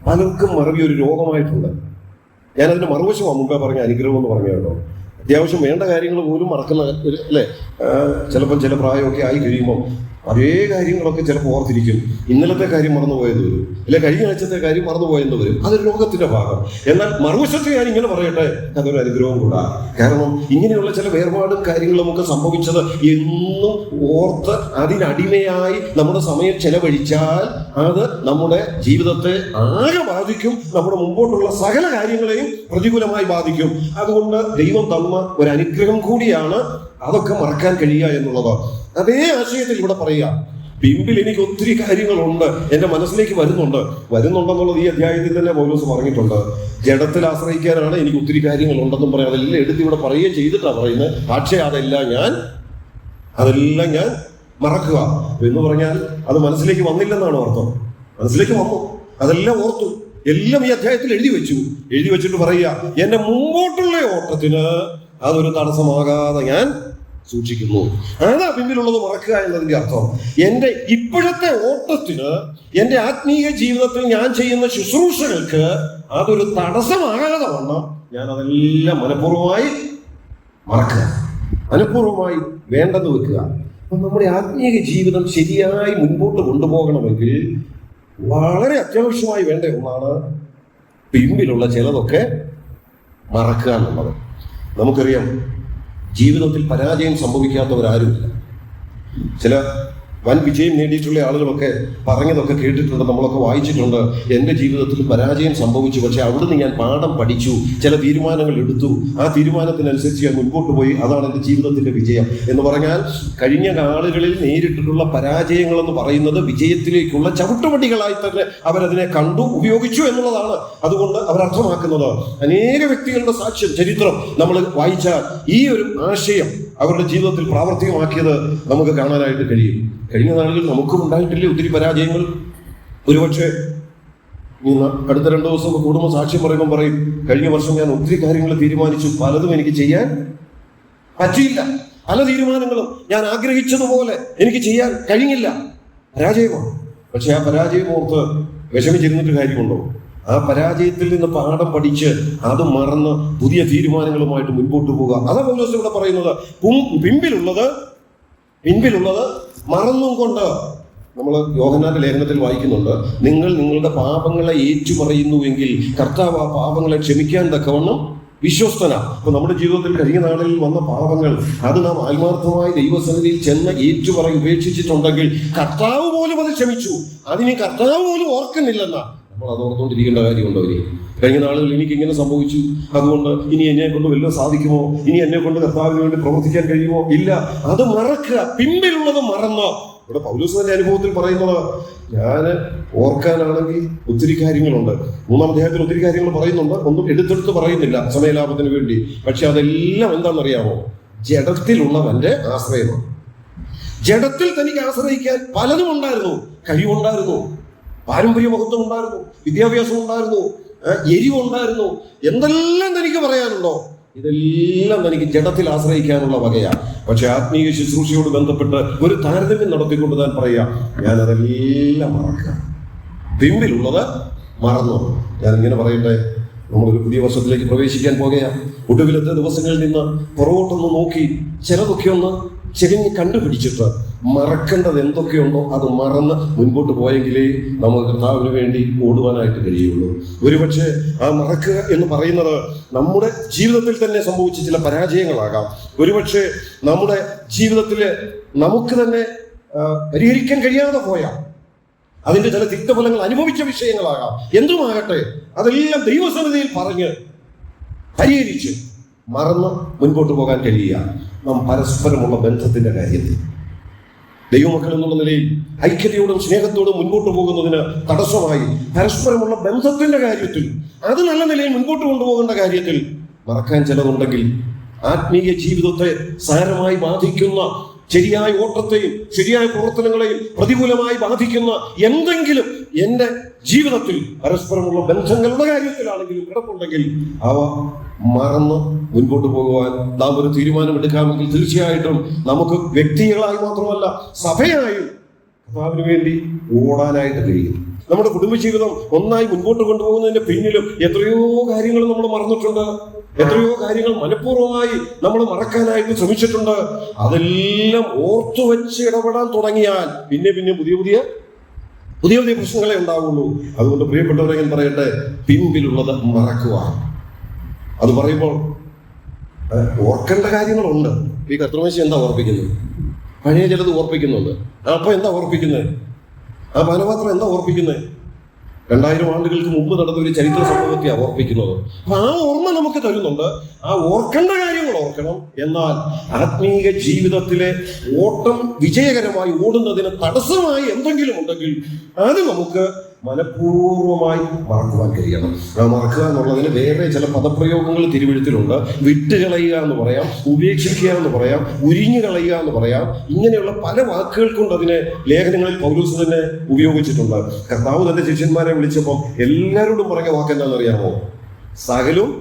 പലർക്കും മറവി ഒരു രോഗമായിട്ടുണ്ട്. ഞാനതിന്റെ മറുവശമാണ് മുമ്പേ പറഞ്ഞ അനുഗ്രഹം എന്ന് പറഞ്ഞല്ലോ. അത്യാവശ്യം വേണ്ട കാര്യങ്ങൾ പോലും മറക്കുന്ന ഒരു, അല്ലേ? ചിലപ്പം ചില പ്രായമൊക്കെ ആയി കഴിയുമ്പം അതേ കാര്യങ്ങളൊക്കെ ചിലപ്പോൾ ഓർത്തിരിക്കും. ഇന്നലത്തെ കാര്യം മറന്നുപോയത് വരും, അല്ലെ കഴിഞ്ഞ ആഴ്ചത്തെ കാര്യം മറന്നുപോയെന്ന് വരും. അതൊരു രോഗത്തിന്റെ ഭാഗം. എന്നാൽ മറുവശത്ത് ഞാൻ ഇങ്ങനെ പറയട്ടെ, അതൊരു അനുഗ്രഹവും കൂടാ. കാരണം ഇങ്ങനെയുള്ള ചില വേർപാടും കാര്യങ്ങളും ഒക്കെ സംഭവിച്ചത് എന്നും ഓർത്ത് അതിനടിമയായി നമ്മുടെ സമയം ചെലവഴിച്ചാൽ അത് നമ്മുടെ ജീവിതത്തെ ആകെ ബാധിക്കും, നമ്മുടെ മുമ്പോട്ടുള്ള സകല കാര്യങ്ങളെയും പ്രതികൂലമായി ബാധിക്കും. അതുകൊണ്ട് ദൈവം തന്ന ഒരു അനുഗ്രഹം കൂടിയാണ് അതൊക്കെ മറക്കാൻ കഴിയുക എന്നുള്ളത്. അതേ ആശയത്തിൽ ഇവിടെ പറയുക, പിമ്പിൽ എനിക്ക് ഒത്തിരി കാര്യങ്ങളുണ്ട്, എന്റെ മനസ്സിലേക്ക് വരുന്നുണ്ടെന്നുള്ളത് ഈ അധ്യായത്തിൽ തന്നെ പൗലോസ് പറഞ്ഞിട്ടുണ്ട്. ജഡത്തിൽ ആശ്രയിക്കാനാണ് എനിക്ക് ഒത്തിരി കാര്യങ്ങളുണ്ടെന്നും പറയാം. അതെല്ലാം എടുത്ത് ഇവിടെ പറയുകയും ചെയ്തിട്ടാണ് പറയുന്നത്. പക്ഷേ അതെല്ലാം ഞാൻ മറക്കുക എന്ന് പറഞ്ഞാൽ അത് മനസ്സിലേക്ക് വന്നില്ലെന്നാണ് അർത്ഥം. മനസ്സിലേക്ക് വന്നു, അതെല്ലാം ഓർത്തു, എല്ലാം ഈ അധ്യായത്തിൽ എഴുതി വെച്ചിട്ട് പറയുക, എന്റെ മുമ്പോട്ടുള്ള ഓട്ടത്തിന് അതൊരു തടസ്സമാകാതെ ഞാൻ സൂക്ഷിക്കുന്നു. അതാ പിമ്പിലുള്ളത് മറക്കുക എന്നതിന്റെ അർത്ഥം. എന്റെ ഇപ്പോഴത്തെ ഓട്ടത്തിന്, എന്റെ ആത്മീയ ജീവിതത്തിൽ ഞാൻ ചെയ്യുന്ന ശുശ്രൂഷകൾക്ക് അതൊരു തടസ്സമാകാതെ വണ്ണം ഞാൻ അതെല്ലാം മനഃപൂർവ്വമായി മറക്കുക, മനഃപൂർവ്വമായി വേണ്ടെന്ന് വെക്കുക. അപ്പൊ നമ്മുടെ ആത്മീയ ജീവിതം ശരിയായി മുൻപോട്ട് കൊണ്ടുപോകണമെങ്കിൽ വളരെ അത്യാവശ്യമായി വേണ്ട ഒന്നാണ് പിമ്പിലുള്ള ചിലതൊക്കെ മറക്കുക എന്നുള്ളത്. നമുക്കറിയാം, ജീവിതത്തിൽ പരാജയം സംഭവിക്കാത്തവരാരുമില്ല. ചില വൻ വിജയം നേടിയിട്ടുള്ള ആളുകളൊക്കെ പറഞ്ഞതൊക്കെ കേട്ടിട്ടുണ്ട്, നമ്മളൊക്കെ വായിച്ചിട്ടുണ്ട്. എൻ്റെ ജീവിതത്തിൽ പരാജയം സംഭവിച്ചു, പക്ഷെ അവിടുന്ന് ഞാൻ പാഠം പഠിച്ചു, ചില തീരുമാനങ്ങൾ എടുത്തു, ആ തീരുമാനത്തിനനുസരിച്ച് ഞാൻ മുൻപോട്ട് പോയി, അതാണ് എൻ്റെ ജീവിതത്തിൻ്റെ വിജയം എന്ന് പറഞ്ഞാൽ, കഴിഞ്ഞ നാളുകളിൽ നേരിട്ടിട്ടുള്ള പരാജയങ്ങൾ എന്ന് പറയുന്നത് വിജയത്തിലേക്കുള്ള ചവിട്ടുപടികളായി തന്നെ അവരതിനെ കണ്ടു, ഉപയോഗിച്ചു എന്നുള്ളതാണ് അതുകൊണ്ട് അവരർത്ഥമാക്കുന്നത്. അനേക വ്യക്തികളുടെ സാക്ഷ്യം, ചരിത്രം നമ്മൾ വായിച്ചാൽ ഈ ഒരു ആശയം അവരുടെ ജീവിതത്തിൽ പ്രാവർത്തികമാക്കിയത് നമുക്ക് കാണാനായിട്ട് കഴിയും. കഴിഞ്ഞ നാളുകളിൽ നമുക്കും ഉണ്ടായിട്ടില്ലേ ഒത്തിരി പരാജയങ്ങൾ? ഒരുപക്ഷെ അടുത്ത 2 ദിവസം കൂടുമ്പോൾ സാക്ഷ്യം പറയുമ്പോൾ പറയും, കഴിഞ്ഞ വർഷം ഞാൻ ഒത്തിരി കാര്യങ്ങൾ തീരുമാനിച്ചു, പലതും എനിക്ക് ചെയ്യാൻ പറ്റിയില്ല, പല തീരുമാനങ്ങളും ഞാൻ ആഗ്രഹിച്ചതുപോലെ എനിക്ക് ചെയ്യാൻ കഴിഞ്ഞില്ല. പരാജയമാണ്. പക്ഷെ ആ പരാജയം ഓർത്ത് വിഷമിച്ചിരുന്നിട്ട് കാര്യമുണ്ടോ? ആ പരാജയത്തിൽ നിന്ന് പാഠം പഠിച്ച് അത് മറന്ന് പുതിയ തീരുമാനങ്ങളുമായിട്ട് മുൻപോട്ട് പോകുക. അതാ പൗലോസ് ഇവിടെ പറയുന്നത്. പിൻപിലുള്ളത് മറന്നും കൊണ്ട്. നമ്മൾ യോഹന്നാന്റെ ലേഖനത്തിൽ വായിക്കുന്നുണ്ട്, നിങ്ങൾ നിങ്ങളുടെ പാപങ്ങളെ ഏറ്റുപറയുന്നുവെങ്കിൽ കർത്താവ് ആ പാപങ്ങളെ ക്ഷമിക്കാൻ തക്കവണ്ണം വിശ്വസ്തന. അപ്പൊ നമ്മുടെ ജീവിതത്തിൽ കഴിഞ്ഞ നാളിൽ വന്ന പാപങ്ങൾ അത് നാം ആത്മാർത്ഥമായി ദൈവസന്നിധിയിൽ ചെന്ന് ഏറ്റുപറയി ഉപേക്ഷിച്ചിട്ടുണ്ടെങ്കിൽ കർത്താവ് പോലും അത് ക്ഷമിച്ചു. അതിന് കർത്താവ് പോലും ഓർക്കുന്നില്ലെന്നാ നമ്മൾ അത് ഓർത്തുകൊണ്ടിരിക്കേണ്ട കാര്യമുണ്ടോ? കഴിഞ്ഞ നാളുകളിൽ എനിക്ക് ഇങ്ങനെ സംഭവിച്ചു, അതുകൊണ്ട് ഇനി എന്നെ കൊണ്ട് വല്ലതും സാധിക്കുമോ, ഇനി എന്നെ കൊണ്ട് കർത്താവിന് വേണ്ടി പ്രവർത്തിക്കാൻ കഴിയുമോ? ഇല്ല, അത് മറക്കുക. പിമ്പിലുള്ളത് മറന്ന്. ഇവിടെ പൗലോസ് തന്റെ അനുഭവത്തിൽ പറയുന്നത്, ഞാൻ ഓർക്കാനാണെങ്കിൽ ഒത്തിരി കാര്യങ്ങളുണ്ട്. 3-ാം അധ്യായത്തിൽ ഒത്തിരി കാര്യങ്ങൾ പറയുന്നുണ്ട്, ഒന്നും എടുത്തെടുത്ത് പറയുന്നില്ല സമയലാഭത്തിന് വേണ്ടി. പക്ഷെ അതെല്ലാം എന്താണെന്നറിയാമോ? ജഡത്തിലുള്ളവന്റെ ആശ്രയമാണ്. ജഡത്തിൽ തനിക്ക് ആശ്രയിക്കാൻ പലതും ഉണ്ടായിരുന്നു. കഴിവുണ്ടായിരുന്നു, പാരമ്പര്യ മഹത്വം ഉണ്ടായിരുന്നു, വിദ്യാഭ്യാസം ഉണ്ടായിരുന്നു, എരിവുണ്ടായിരുന്നു, എന്തെല്ലാം തനിക്ക് പറയാനുണ്ടോ? ഇതെല്ലാം തനിക്ക് ജഡത്തിൽ ആശ്രയിക്കാനുള്ള വകയാണ്. പക്ഷെ ആത്മീയ ശുശ്രൂഷയോട് ബന്ധപ്പെട്ട് ഒരു താരതമ്യം നടത്തിക്കൊണ്ട് താൻ പറയാ, ഞാൻ അതെല്ലാം മറക്കാം, പിമ്പിലുള്ളത് മറന്നു. ഞാൻ ഇങ്ങനെ പറയട്ടെ, നമ്മളൊരു പുതിയ വർഷത്തിലേക്ക് പ്രവേശിക്കാൻ പോകുകയാണ്. ഒടുവിലത്തെ ദിവസങ്ങളിൽ നിന്ന് പുറകോട്ടൊന്ന് നോക്കി ചിലതൊക്കെ ഒന്ന് ചെകഞ്ഞ് കണ്ടുപിടിച്ചിട്ട് മറക്കേണ്ടത് എന്തൊക്കെയുണ്ടോ അത് മറന്ന് മുൻപോട്ട് പോയെങ്കിലേ നമുക്ക് കർത്താവിന് വേണ്ടി ഓടുവാനായിട്ട് കഴിയുള്ളൂ. ഒരുപക്ഷെ ആ മറക്കുക എന്ന് പറയുന്നത് നമ്മുടെ ജീവിതത്തിൽ തന്നെ സംഭവിച്ച ചില പരാജയങ്ങളാകാം. ഒരുപക്ഷെ നമ്മുടെ ജീവിതത്തിൽ നമുക്ക് തന്നെ പരിഹരിക്കാൻ കഴിയാതെ പോയ അതിന്റെ ചില തിക്തഫലങ്ങൾ അനുഭവിച്ച വിഷയങ്ങളാകാം. എന്തുമാകട്ടെ, അതെല്ലാം ദൈവസന്നിധിയിൽ പറഞ്ഞ് പരിഹരിച്ച് മറന്ന് മുൻപോട്ട് പോകാൻ കഴിയുക നാം പരസ്പരമുള്ള ബന്ധത്തിന്റെ കാര്യത്തിൽ. ദൈവമക്കൾ എന്നുള്ള നിലയിൽ ഐക്യതയോടും സ്നേഹത്തോടും മുൻപോട്ട് പോകുന്നതിന് തടസ്സമായി പരസ്പരമുള്ള ബന്ധത്തിന്റെ കാര്യത്തിൽ, അത് നല്ല നിലയിൽ മുൻപോട്ട് കൊണ്ടുപോകേണ്ട കാര്യത്തിൽ മറക്കാൻ ചിലതുണ്ടെങ്കിൽ ആത്മീയ ജീവിതത്തെ സാരമായി ബാധിക്കുന്ന, ശരിയായ ഓട്ടത്തെയും ശരിയായ പ്രവർത്തനങ്ങളെയും പ്രതികൂലമായി ബാധിക്കുന്ന എന്തെങ്കിലും എൻ്റെ ജീവിതത്തിൽ പരസ്പരമുള്ള ബന്ധങ്ങളുടെ കാര്യത്തിലാണെങ്കിലും കിടപ്പുണ്ടെങ്കിൽ അവ മറന്ന് മുൻപോട്ട് പോകുവാൻ നാം ഒരു തീരുമാനമെടുക്കാമെങ്കിൽ തീർച്ചയായിട്ടും നമുക്ക് വ്യക്തികളായി മാത്രമല്ല സഭയായും കർത്താവിന് വേണ്ടി ഓടാനായിട്ട് കഴിയും. നമ്മുടെ കുടുംബജീവിതം ഒന്നായി മുൻപോട്ട് കൊണ്ടുപോകുന്നതിന്റെ പിന്നിലും എത്രയോ കാര്യങ്ങൾ നമ്മൾ മറന്നിട്ടുണ്ട്. എത്രയോ കാര്യങ്ങൾ മനഃപൂർവ്വമായി നമ്മൾ മറക്കാനായിട്ട് ശ്രമിച്ചിട്ടുണ്ട്. അതെല്ലാം ഓർത്തു വെച്ച് ഇടപെടാൻ തുടങ്ങിയാൽ പിന്നെ പുതിയ പുതിയ പ്രശ്നങ്ങളെ ഉണ്ടാവുള്ളൂ. അതുകൊണ്ട് പ്രിയപ്പെട്ടവരെ ഞാൻ പറയട്ടെ, പിൻപിലുള്ളത് മറക്കുക. അത് പറയുമ്പോൾ ഓർക്കേണ്ട കാര്യങ്ങളുണ്ട്. ഈ കർത്തൃമേശ എന്താ ഓർപ്പിക്കുന്നത്? പഴയ ചിലത് ഓർപ്പിക്കുന്നുണ്ട്. അപ്പൊ എന്താ ഓർപ്പിക്കുന്നത്? ആ പാനപാത്രം എന്താ ഓർപ്പിക്കുന്നത്? 2000 ആണ്ടുകൾക്ക് മുമ്പ് നടന്ന ഒരു ചരിത്ര സംഭവത്തെയാണ് ഓർപ്പിക്കുന്നത്. അപ്പൊ ആ ഓർമ്മ നമുക്ക് തരുന്നുണ്ട്. ആ ഓർക്കേണ്ട കാര്യങ്ങൾ ഓർക്കണം. എന്നാൽ ആത്മീയ ജീവിതത്തിലെ ഓട്ടം വിജയകരമായി ഓടുന്നതിന് തടസ്സമായി എന്തെങ്കിലും ഉണ്ടെങ്കിൽ അത് നമുക്ക് മനഃപൂർവ്വമായി മറക്കുവാൻ കഴിയണം. ആ മറക്കുക എന്നുള്ളതിന് വേറെ ചില പദപ്രയോഗങ്ങൾ തിരുവെഴുത്തിലുണ്ട്. വിട്ടുകളയുക എന്ന് പറയാം, ഉപേക്ഷിക്കുക എന്ന് പറയാം, ഉരിഞ്ഞു കളയുക എന്ന് പറയാം. ഇങ്ങനെയുള്ള പല വാക്കുകൾ കൊണ്ട് അതിനെ ലേഖനങ്ങളിൽ പൗലോസ് തന്നെ ഉപയോഗിച്ചിട്ടുണ്ട്. കർത്താവ് തന്റെ ശിഷ്യന്മാരെ വിളിച്ചപ്പോൾ എല്ലാവരോടും പറഞ്ഞ വാക്ക് എന്താണെന്നറിയാമോ? സകലും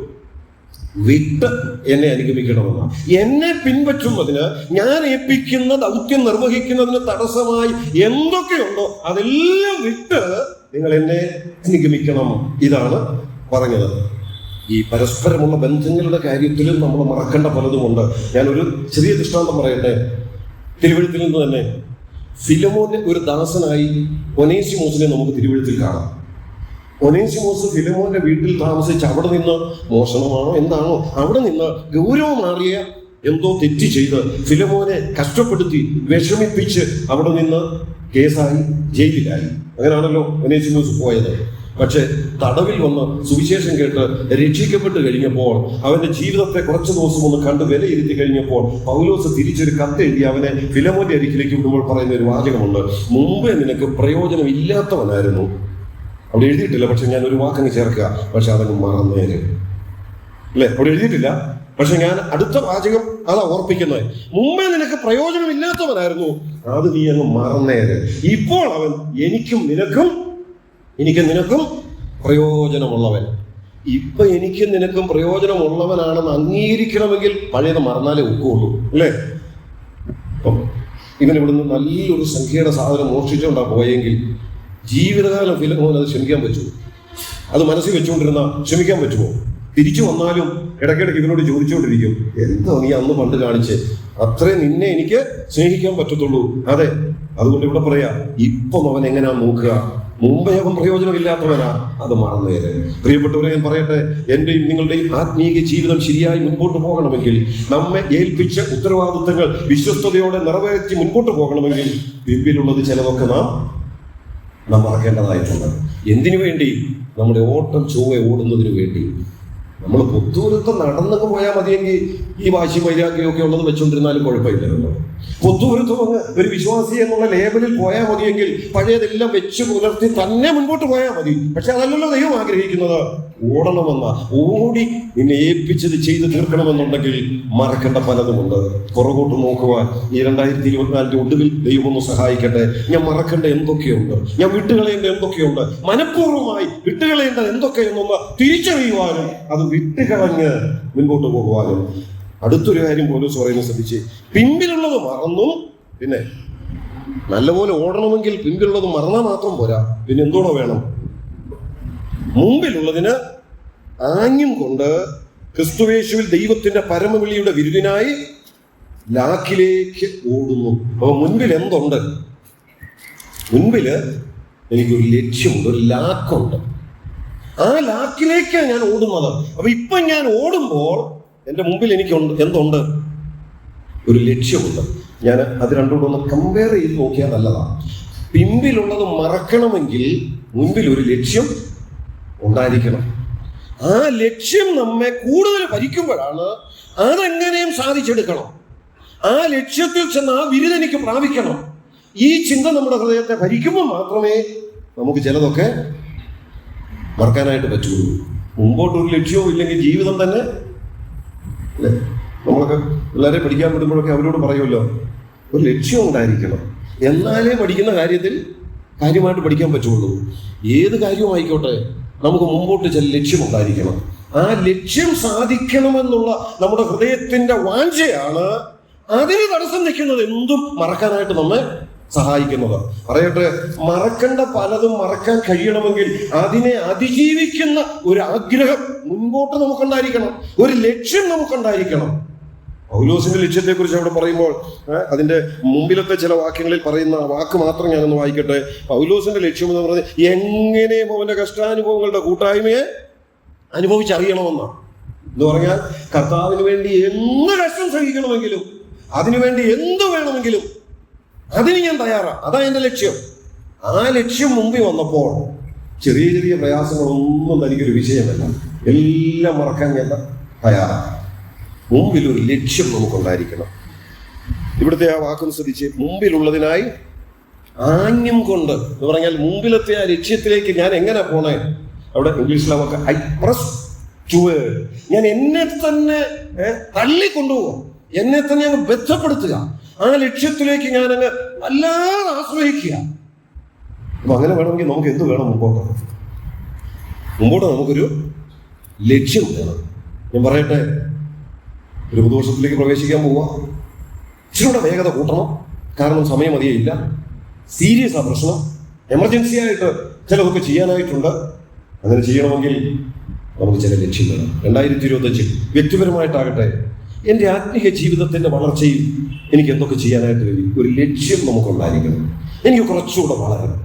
വിട്ട് എന്നെ അനുഗമിക്കണമെന്ന്. എന്നെ പിൻപറ്റുന്നതിന്, ഞാൻ ഏൽപ്പിക്കുന്ന ദൗത്യം നിർവഹിക്കുന്നതിന് തടസ്സമായി എന്തൊക്കെയുണ്ടോ അതെല്ലാം വിട്ട് നിങ്ങൾ എന്നെ അനുഗമിക്കണം. ഇതാണ് പറഞ്ഞത്. ഈ പരസ്പരമുള്ള ബന്ധങ്ങളുടെ കാര്യത്തിലും നമ്മൾ മറക്കേണ്ട പലതുമുണ്ട്. ഞാനൊരു ചെറിയ ദൃഷ്ടാന്തം പറയട്ടെ. തിരുവെഴുത്തിൽ നിന്ന് തന്നെ ഫിലമോന്റെ ഒരു ദാസനായി ഒനേസിമോസിനെ നമുക്ക് തിരുവെഴുത്തിൽ കാണാം. ഒനേസിമോസ് ഫിലമോന്റെ വീട്ടിൽ താമസിച്ച് അവിടെ നിന്ന് മോഷണമാണോ എന്താണോ അവിടെ നിന്ന് ഗൗരവമേറിയ എന്തോ തെറ്റ് ചെയ്ത് ഫിലമോനെ കഷ്ടപ്പെടുത്തി വിഷമിപ്പിച്ച് അവിടെ നിന്ന് കേസായി ജയിലിലായി. അങ്ങനെയാണല്ലോ ഒനേസിമോസ് പോയത്. പക്ഷെ തടവിൽ വന്ന് സുവിശേഷം കേട്ട് രക്ഷിക്കപ്പെട്ട് കഴിഞ്ഞപ്പോൾ അവന്റെ ജീവിതത്തെ കുറച്ചു ദിവസം ഒന്ന് കണ്ട് വിലയിരുത്തി കഴിഞ്ഞപ്പോൾ പൗലോസ് തിരിച്ചൊരു കത്ത് എഴുതി അവനെ ഫിലമോന്റെ അരികിലേക്ക് വിടുമ്പോൾ പറയുന്ന ഒരു വാചകമുണ്ട്: മുമ്പേ നിനക്ക് പ്രയോജനമില്ലാത്തവനായിരുന്നു. അവിടെ എഴുതിയിട്ടില്ല, പക്ഷെ ഞാൻ ഒരു വാക്കങ്ങ് ചേർക്കുക, പക്ഷെ അതങ്ങ് മറന്നേര്. അല്ലെ, അവിടെ എഴുതിയിട്ടില്ല, പക്ഷെ ഞാൻ അടുത്ത വാചകം അതാ ഓർപ്പിക്കുന്നത്. മുമ്പേ നിനക്ക് പ്രയോജനമില്ലാത്തവനായിരുന്നു, അത് നീ അങ്ങ് മറന്നേര്. ഇപ്പോൾ അവൻ എനിക്കും നിനക്കും പ്രയോജനമുള്ളവൻ. ഇപ്പൊ എനിക്കും നിനക്കും പ്രയോജനമുള്ളവനാണെന്ന് അംഗീകരിക്കണമെങ്കിൽ പഴയത് മറന്നാലേ ഒക്കുള്ളൂ. അല്ലേ? അപ്പം ഇവൻ ഇവിടുന്ന് നല്ലൊരു സംഖ്യയുടെ സാധനം മോഷ്ടിച്ചുകൊണ്ടാ പോയെങ്കിൽ ജീവിതകാലം ഫിലമോൻ അത് ക്ഷമിക്കാൻ പറ്റുമോ? അത് മനസ്സിൽ വെച്ചുകൊണ്ടിരുന്ന ക്ഷമിക്കാൻ പറ്റുമോ? തിരിച്ചു വന്നാലും ഇടയ്ക്കിടയ്ക്ക് ഇവനോട് ചോദിച്ചുകൊണ്ടിരിക്കും, എന്തോ നീ അന്ന് പണ്ട് കാണിച്ച്, അത്രേ നിന്നെ എനിക്ക് സ്നേഹിക്കാൻ പറ്റത്തുള്ളൂ. അതെ, അതുകൊണ്ട് ഇവിടെ പറയാ, ഇപ്പം അവൻ എങ്ങനെയാ നോക്കുക? മുമ്പേ അവൻ പ്രയോജനമില്ലാത്തവനാ, അത് മറന്നേര്. പ്രിയപ്പെട്ടവരെ, ഞാൻ പറയട്ടെ, എന്റെയും നിങ്ങളുടെയും ആത്മീയ ജീവിതം ശരിയായി മുൻപോട്ട് പോകണമെങ്കിൽ, നമ്മെ ഏൽപ്പിച്ച ഉത്തരവാദിത്തങ്ങൾ വിശ്വസ്തയോടെ നിറവേറ്റി മുൻപോട്ട് പോകണമെങ്കിൽ പിമ്പിലുള്ളത് ചിലതൊക്കെ നാം മറക്കേണ്ടതായിട്ടുണ്ട്. എന്തിനു വേണ്ടി? നമ്മുടെ ഓട്ടം ചൊവ്വ ഓടുന്നതിന് വേണ്ടി. നമ്മൾ പുത്തൂരത്ത് നടന്നങ്ങ് പോയാൽ മതിയെങ്കിൽ ഈ വാശി വൈരാഗ്യമൊക്കെ ഉള്ളത് വെച്ചുകൊണ്ടിരുന്നാലും കുഴപ്പമില്ലല്ലോ. പുത്തൂരത്ത് ഒരു വിശ്വാസി എന്നുള്ള ലേബലിൽ പോയാൽ മതിയെങ്കിൽ പഴയതെല്ലാം വെച്ച് പുലർത്തി തന്നെ മുൻപോട്ട് പോയാൽ മതി. പക്ഷെ അതല്ലല്ലോ ദൈവം ആഗ്രഹിക്കുന്നത്. ഓടണമെന്ന, ഓടി നിന്നെ ഏൽപ്പിച്ചത് ചെയ്ത് തീർക്കണമെന്നുണ്ടെങ്കിൽ മറക്കേണ്ട പലതുമുണ്ട്. പുറകോട്ട് നോക്കുവാൻ ഈ 2024 ഒടുവിൽ ദൈവം ഒന്ന് സഹായിക്കട്ടെ. ഞാൻ മറക്കേണ്ട എന്തൊക്കെയുണ്ട്, ഞാൻ വിട്ടുകളയേണ്ട എന്തൊക്കെയുണ്ട്, മനഃപൂർവ്വമായി വിട്ടുകളയേണ്ട എന്തൊക്കെയെന്നൊന്ന് തിരിച്ചറിയുവാനും അത് വിട്ടുകളഞ്ഞ് മുൻപോട്ട് പോകുവാനും. അടുത്തൊരു കാര്യം പോലും പറയുന്നത് ശ്രദ്ധിച്ച്, പിൻപിലുള്ളത് മറന്നും, പിന്നെ നല്ലപോലെ ഓടണമെങ്കിൽ പിൻപിലുള്ളത് മറന്നാൽ മാത്രം പോരാ, പിന്നെ എന്തോടോ വേണം? മുമ്പിലുള്ളതിന് ആംഗ്യം കൊണ്ട് ക്രിസ്തുവേശുവിൽ ദൈവത്തിന്റെ പരമവിളിയുടെ വിരുദിനായി ലാക്കിലേക്ക് ഓടുന്നു. അപ്പൊ മുൻപിൽ എന്തുണ്ട്? മുൻപില് എനിക്കൊരു ലക്ഷ്യമുണ്ട്, ഒരു ലാക്കുണ്ട്. ആ ലാക്കിലേക്കാണ് ഞാൻ ഓടുന്നത്. അപ്പൊ ഇപ്പൊ ഞാൻ ഓടുമ്പോൾ എൻ്റെ മുമ്പിൽ എനിക്കുണ്ട് എന്തുണ്ട്? ഒരു ലക്ഷ്യമുണ്ട്. ഞാൻ അത് രണ്ടുകൂടെ ഒന്ന് കമ്പയർ ചെയ്ത് നോക്കിയാൽ നല്ലതാണ്. പിമ്പിലുള്ളത് മറക്കണമെങ്കിൽ മുൻപിൽ ഒരു ലക്ഷ്യം ഉണ്ടായിരിക്കണം. ആ ലക്ഷ്യം നമ്മെ കൂടുതൽ ഭരിക്കുമ്പോഴാണ് അതെങ്ങനെയും സാധിച്ചെടുക്കണം. ആ ലക്ഷ്യത്തിൽ ചെന്ന് ആ ബിരുദം എനിക്ക് പ്രാപിക്കണം. ഈ ചിന്ത നമ്മുടെ ഹൃദയത്തെ ഭരിക്കുമ്പോൾ മാത്രമേ നമുക്ക് ചിലതൊക്കെ മറക്കാനായിട്ട് പറ്റുള്ളൂ. മുമ്പോട്ടൊരു ലക്ഷ്യവും ഇല്ലെങ്കിൽ ജീവിതം തന്നെ അല്ലേ? നമ്മളൊക്കെ പിള്ളേരെ പഠിക്കാൻ വിടുമ്പോഴൊക്കെ അവരോട് പറയുമല്ലോ, ഒരു ലക്ഷ്യം ഉണ്ടായിരിക്കണം, എന്നാലേ പഠിക്കുന്ന കാര്യത്തിൽ കാര്യമായിട്ട് പഠിക്കാൻ പറ്റുള്ളൂ. ഏത് കാര്യമായിക്കോട്ടെ നമുക്ക് മുമ്പോട്ട് ചില ലക്ഷ്യമുണ്ടായിരിക്കണം. ആ ലക്ഷ്യം സാധിക്കണമെന്നുള്ള നമ്മുടെ ഹൃദയത്തിന്റെ വാഞ്ചയാണ് അതിന് തടസ്സം നിൽക്കുന്നത് എന്തും മറക്കാനായിട്ട് നമ്മെ സഹായിക്കുന്നത്. പറയട്ടെ, മറക്കേണ്ട പലതും മറക്കാൻ കഴിയണമെങ്കിൽ അതിനെ അതിജീവിക്കുന്ന ഒരു ആഗ്രഹം മുൻപോട്ട് നമുക്കുണ്ടായിരിക്കണം, ഒരു ലക്ഷ്യം നമുക്കുണ്ടായിരിക്കണം. പൗലോസിന്റെ ലക്ഷ്യത്തെ കുറിച്ച് അവിടെ പറയുമ്പോൾ അതിന്റെ മുമ്പിലത്തെ ചില വാക്യങ്ങളിൽ പറയുന്ന വാക്ക് മാത്രം ഞാനൊന്ന് വായിക്കട്ടെ. പൗലോസിന്റെ ലക്ഷ്യം എന്ന് പറഞ്ഞത് എങ്ങനെയും അവന്റെ കഷ്ടാനുഭവങ്ങളുടെ കൂട്ടായ്മയെ അനുഭവിച്ചറിയണമെന്നാണ്. എന്ന് പറഞ്ഞാൽ കർത്താവിന് വേണ്ടി എന്ത് കഷ്ടം സഹിക്കണമെങ്കിലും, അതിനുവേണ്ടി എന്ത് വേണമെങ്കിലും അതിന് ഞാൻ തയ്യാറാണ്. അതാ എൻ്റെ ലക്ഷ്യം. ആ ലക്ഷ്യം മുമ്പിൽ വന്നപ്പോൾ ചെറിയ ചെറിയ പ്രയാസങ്ങളൊന്നും എനിക്കൊരു വിഷയമല്ല. എല്ലാം മറക്കാൻ ഞാൻ തയ്യാറാണ്. മുമ്പിൽ ഒരു ലക്ഷ്യം നമുക്കുണ്ടായിരിക്കണം. ഇവിടുത്തെ ആ വാക്കൊന്ന് ശ്രദ്ധിച്ച്, മുമ്പിലുള്ളതിനായി ആഞ്ഞും കൊണ്ട് എന്ന് പറഞ്ഞാൽ മുമ്പിലത്തെ ആ ലക്ഷ്യത്തിലേക്ക് ഞാൻ എങ്ങനെ പോണേ? അവിടെ ഇംഗ്ലീഷിൽ നമുക്ക് ഐ പ്രസ് ടുവേർഡ്, ഞാൻ എന്നെ തന്നെ തള്ളിക്കൊണ്ടുപോകും, എന്നെ തന്നെ അങ്ങ് ബന്ധപ്പെടുത്തുക, ആ ലക്ഷ്യത്തിലേക്ക് ഞാൻ അങ്ങ് വല്ലാതെ ആശ്രയിക്കുക. അപ്പൊ അങ്ങനെ വേണമെങ്കിൽ നമുക്ക് എന്ത് വേണം? മുമ്പോട്ട് നമുക്കൊരു ലക്ഷ്യം വേണം. ഞാൻ പറയട്ടെ, ഒരു പുതുവർഷത്തിലേക്ക് പ്രവേശിക്കാൻ പോവുക, ഇച്ചിരിയുടെ വേഗത കൂട്ടണം. കാരണം സമയം അധികമില്ല. സീരിയസ് ആ പ്രശ്നം, എമർജൻസി ആയിട്ട് ചിലതൊക്കെ ചെയ്യാനായിട്ടുണ്ട്. അങ്ങനെ ചെയ്യണമെങ്കിൽ നമുക്ക് ചില ലക്ഷ്യം വേണം. 2025 വ്യക്തിപരമായിട്ടാകട്ടെ, എൻ്റെ ആത്മീയ ജീവിതത്തിന്റെ വളർച്ചയിൽ എനിക്ക് എന്തൊക്കെ ചെയ്യാനായിട്ട് കഴിയും? ഒരു ലക്ഷ്യം നമുക്കുണ്ടായിരിക്കണം. എനിക്ക് കുറച്ചുകൂടെ വളരണം.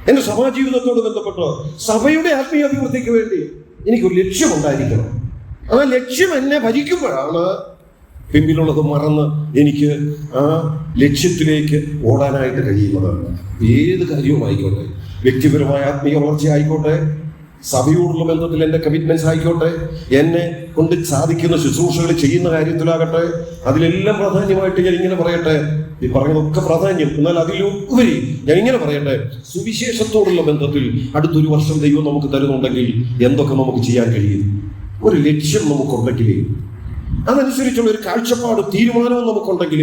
എൻ്റെ സഭാജീവിതത്തോട് ബന്ധപ്പെട്ട് സഭയുടെ ആത്മീയ അഭിവൃദ്ധിക്ക് വേണ്ടി എനിക്കൊരു ലക്ഷ്യം ഉണ്ടായിരിക്കണം. ആ ലക്ഷ്യം എന്നെ ഭരിക്കുമ്പോഴാണ് പിമ്പിലുള്ളത് മറന്ന് എനിക്ക് ആ ലക്ഷ്യത്തിലേക്ക് ഓടാനായിട്ട് കഴിയുന്നത്. ഏത് കാര്യവും ആയിക്കോട്ടെ, വ്യക്തിപരമായ ആത്മീയ വളർച്ച ആയിക്കോട്ടെ, സഭയോടുള്ള ബന്ധത്തിൽ എൻ്റെ കമ്മിറ്റ്മെന്റ്സ് ആയിക്കോട്ടെ, എന്നെ കൊണ്ട് സാധിക്കുന്ന ശുശ്രൂഷകൾ ചെയ്യുന്ന കാര്യത്തിലാകട്ടെ, അതിലെല്ലാം പ്രാധാന്യമായിട്ട് ഞാൻ ഇങ്ങനെ പറയട്ടെ, ഈ പറഞ്ഞതൊക്കെ പ്രാധാന്യം, എന്നാൽ അതിലുപരി ഞാൻ ഇങ്ങനെ പറയട്ടെ, സുവിശേഷത്തോടുള്ള ബന്ധത്തിൽ അടുത്തൊരു വർഷം ദൈവം നമുക്ക് തരുന്നുണ്ടെങ്കിൽ എന്തൊക്കെ നമുക്ക് ചെയ്യാൻ കഴിയും? ഒരു ലക്ഷ്യം നമുക്കുണ്ടെങ്കിൽ, അതനുസരിച്ചുള്ള ഒരു കാഴ്ചപ്പാട് തീരുമാനവും നമുക്കുണ്ടെങ്കിൽ,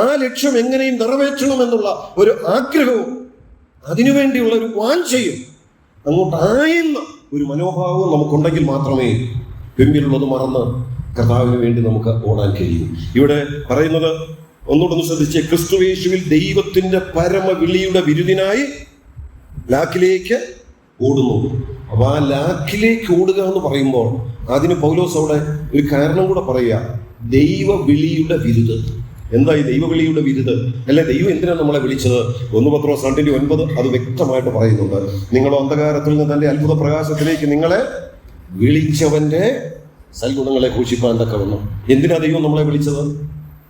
ആ ലക്ഷ്യം എങ്ങനെയും നിറവേറ്റണമെന്നുള്ള ഒരു ആഗ്രഹവും അതിനുവേണ്ടിയുള്ള ഒരു വാഞ്ചയും അങ്ങോട്ടായുന്ന ഒരു മനോഭാവവും നമുക്കുണ്ടെങ്കിൽ മാത്രമേ പിമ്പിലുള്ളത് മറന്ന് കർത്താവിന് വേണ്ടി നമുക്ക് ഓടാൻ കഴിയൂ. ഇവിടെ പറയുന്നത് ഒന്നുകൂടെ ശ്രദ്ധിച്ച്, ക്രിസ്തുയേശുവിൽ ദൈവത്തിന്റെ പരമവിളിയുടെ വിരുദിനായി ലാക്കിലേക്ക് ഓടുന്നു. അപ്പൊ ആ ലാക്കിലേക്ക് ഓടുക എന്ന് പറയുമ്പോൾ അതിന് പൗലോസ് അവിടെ ഒരു കാരണം കൂടെ പറയുക, ദൈവവിളിയുടെ വിരുദ്. എന്താ ഈ ദൈവവിളിയുടെ വിരുദ്? അല്ലെ, ദൈവം എന്തിനാണ് നമ്മളെ വിളിച്ചത്? 1 പത്രോസ് 2:9 അത് വ്യക്തമായിട്ട് പറയുന്നുണ്ട്. നിങ്ങൾ അന്ധകാരത്തിൽ നിന്ന് തന്റെ അത്ഭുത പ്രകാശത്തിലേക്ക് നിങ്ങളെ വിളിച്ചവന്റെ സൽഗുണങ്ങളെ ഘോഷിപ്പാൻ തക്കവണ്ണം. എന്തിനാ ദൈവം നമ്മളെ വിളിച്ചത്?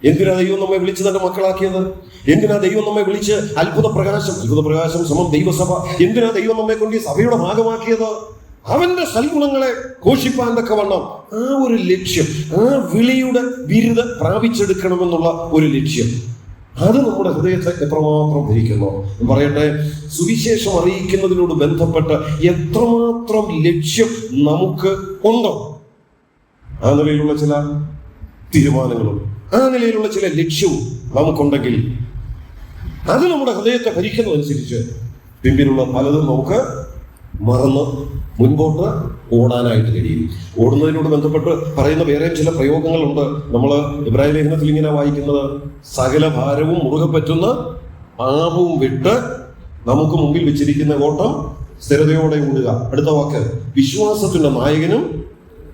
എന്തിനാ ദൈവം നമ്മെ വിളിച്ച് തന്റെ മക്കളാക്കിയത്? എന്തിനാ ദൈവം നമ്മെ വിളിച്ച് അത്ഭുത പ്രകാശം സമം ദൈവസഭ, എന്തിനാ ദൈവം നമ്മെ കൊണ്ട് ഈ സഭയുടെ ഭാഗമാക്കിയത്? അവന്റെ സൽഗുണങ്ങളെ ഘോഷിപ്പാൻ തക്കവണ്ണം. ആ ഒരു ലക്ഷ്യം, ആ വിളിയുടെ ബിരുദം പ്രാപിച്ചെടുക്കണമെന്നുള്ള ഒരു ലക്ഷ്യം, അത് നമ്മുടെ ഹൃദയത്തെ എത്രമാത്രം ഭരിക്കുന്നു. പറയട്ടെ, സുവിശേഷം അറിയിക്കുന്നതിനോട് ബന്ധപ്പെട്ട് എത്രമാത്രം ലക്ഷ്യം നമുക്ക് ഉണ്ടോ? ആ നിലയിലുള്ള ചില തീരുമാനങ്ങളും ആ നിലയിലുള്ള ചില ലക്ഷ്യവും നമുക്കുണ്ടെങ്കിൽ അത് നമ്മുടെ ഹൃദയത്തെ ഭരിക്കുന്നതനുസരിച്ച് പിമ്പിലുള്ള പലതും നമുക്ക് മറന്ന് മുൻപോട്ട് ഓടാനായിട്ട് കഴിയും. ഓടുന്നതിനോട് ബന്ധപ്പെട്ട് പറയുന്ന വേറെ ചില പ്രയോഗങ്ങളുണ്ട്. നമ്മൾ ഇബ്രായ ലേഖനത്തിൽ ഇങ്ങനെ വായിക്കുന്നത്, സകല ഭാരവും മുറുകെ പറ്റുന്ന പാപവും വിട്ട് നമുക്ക് മുമ്പിൽ വെച്ചിരിക്കുന്ന ഓട്ടം സ്ഥിരതയോടെ ഓടുക. അടുത്ത വാക്ക്, വിശ്വാസത്തിന്റെ നായകനും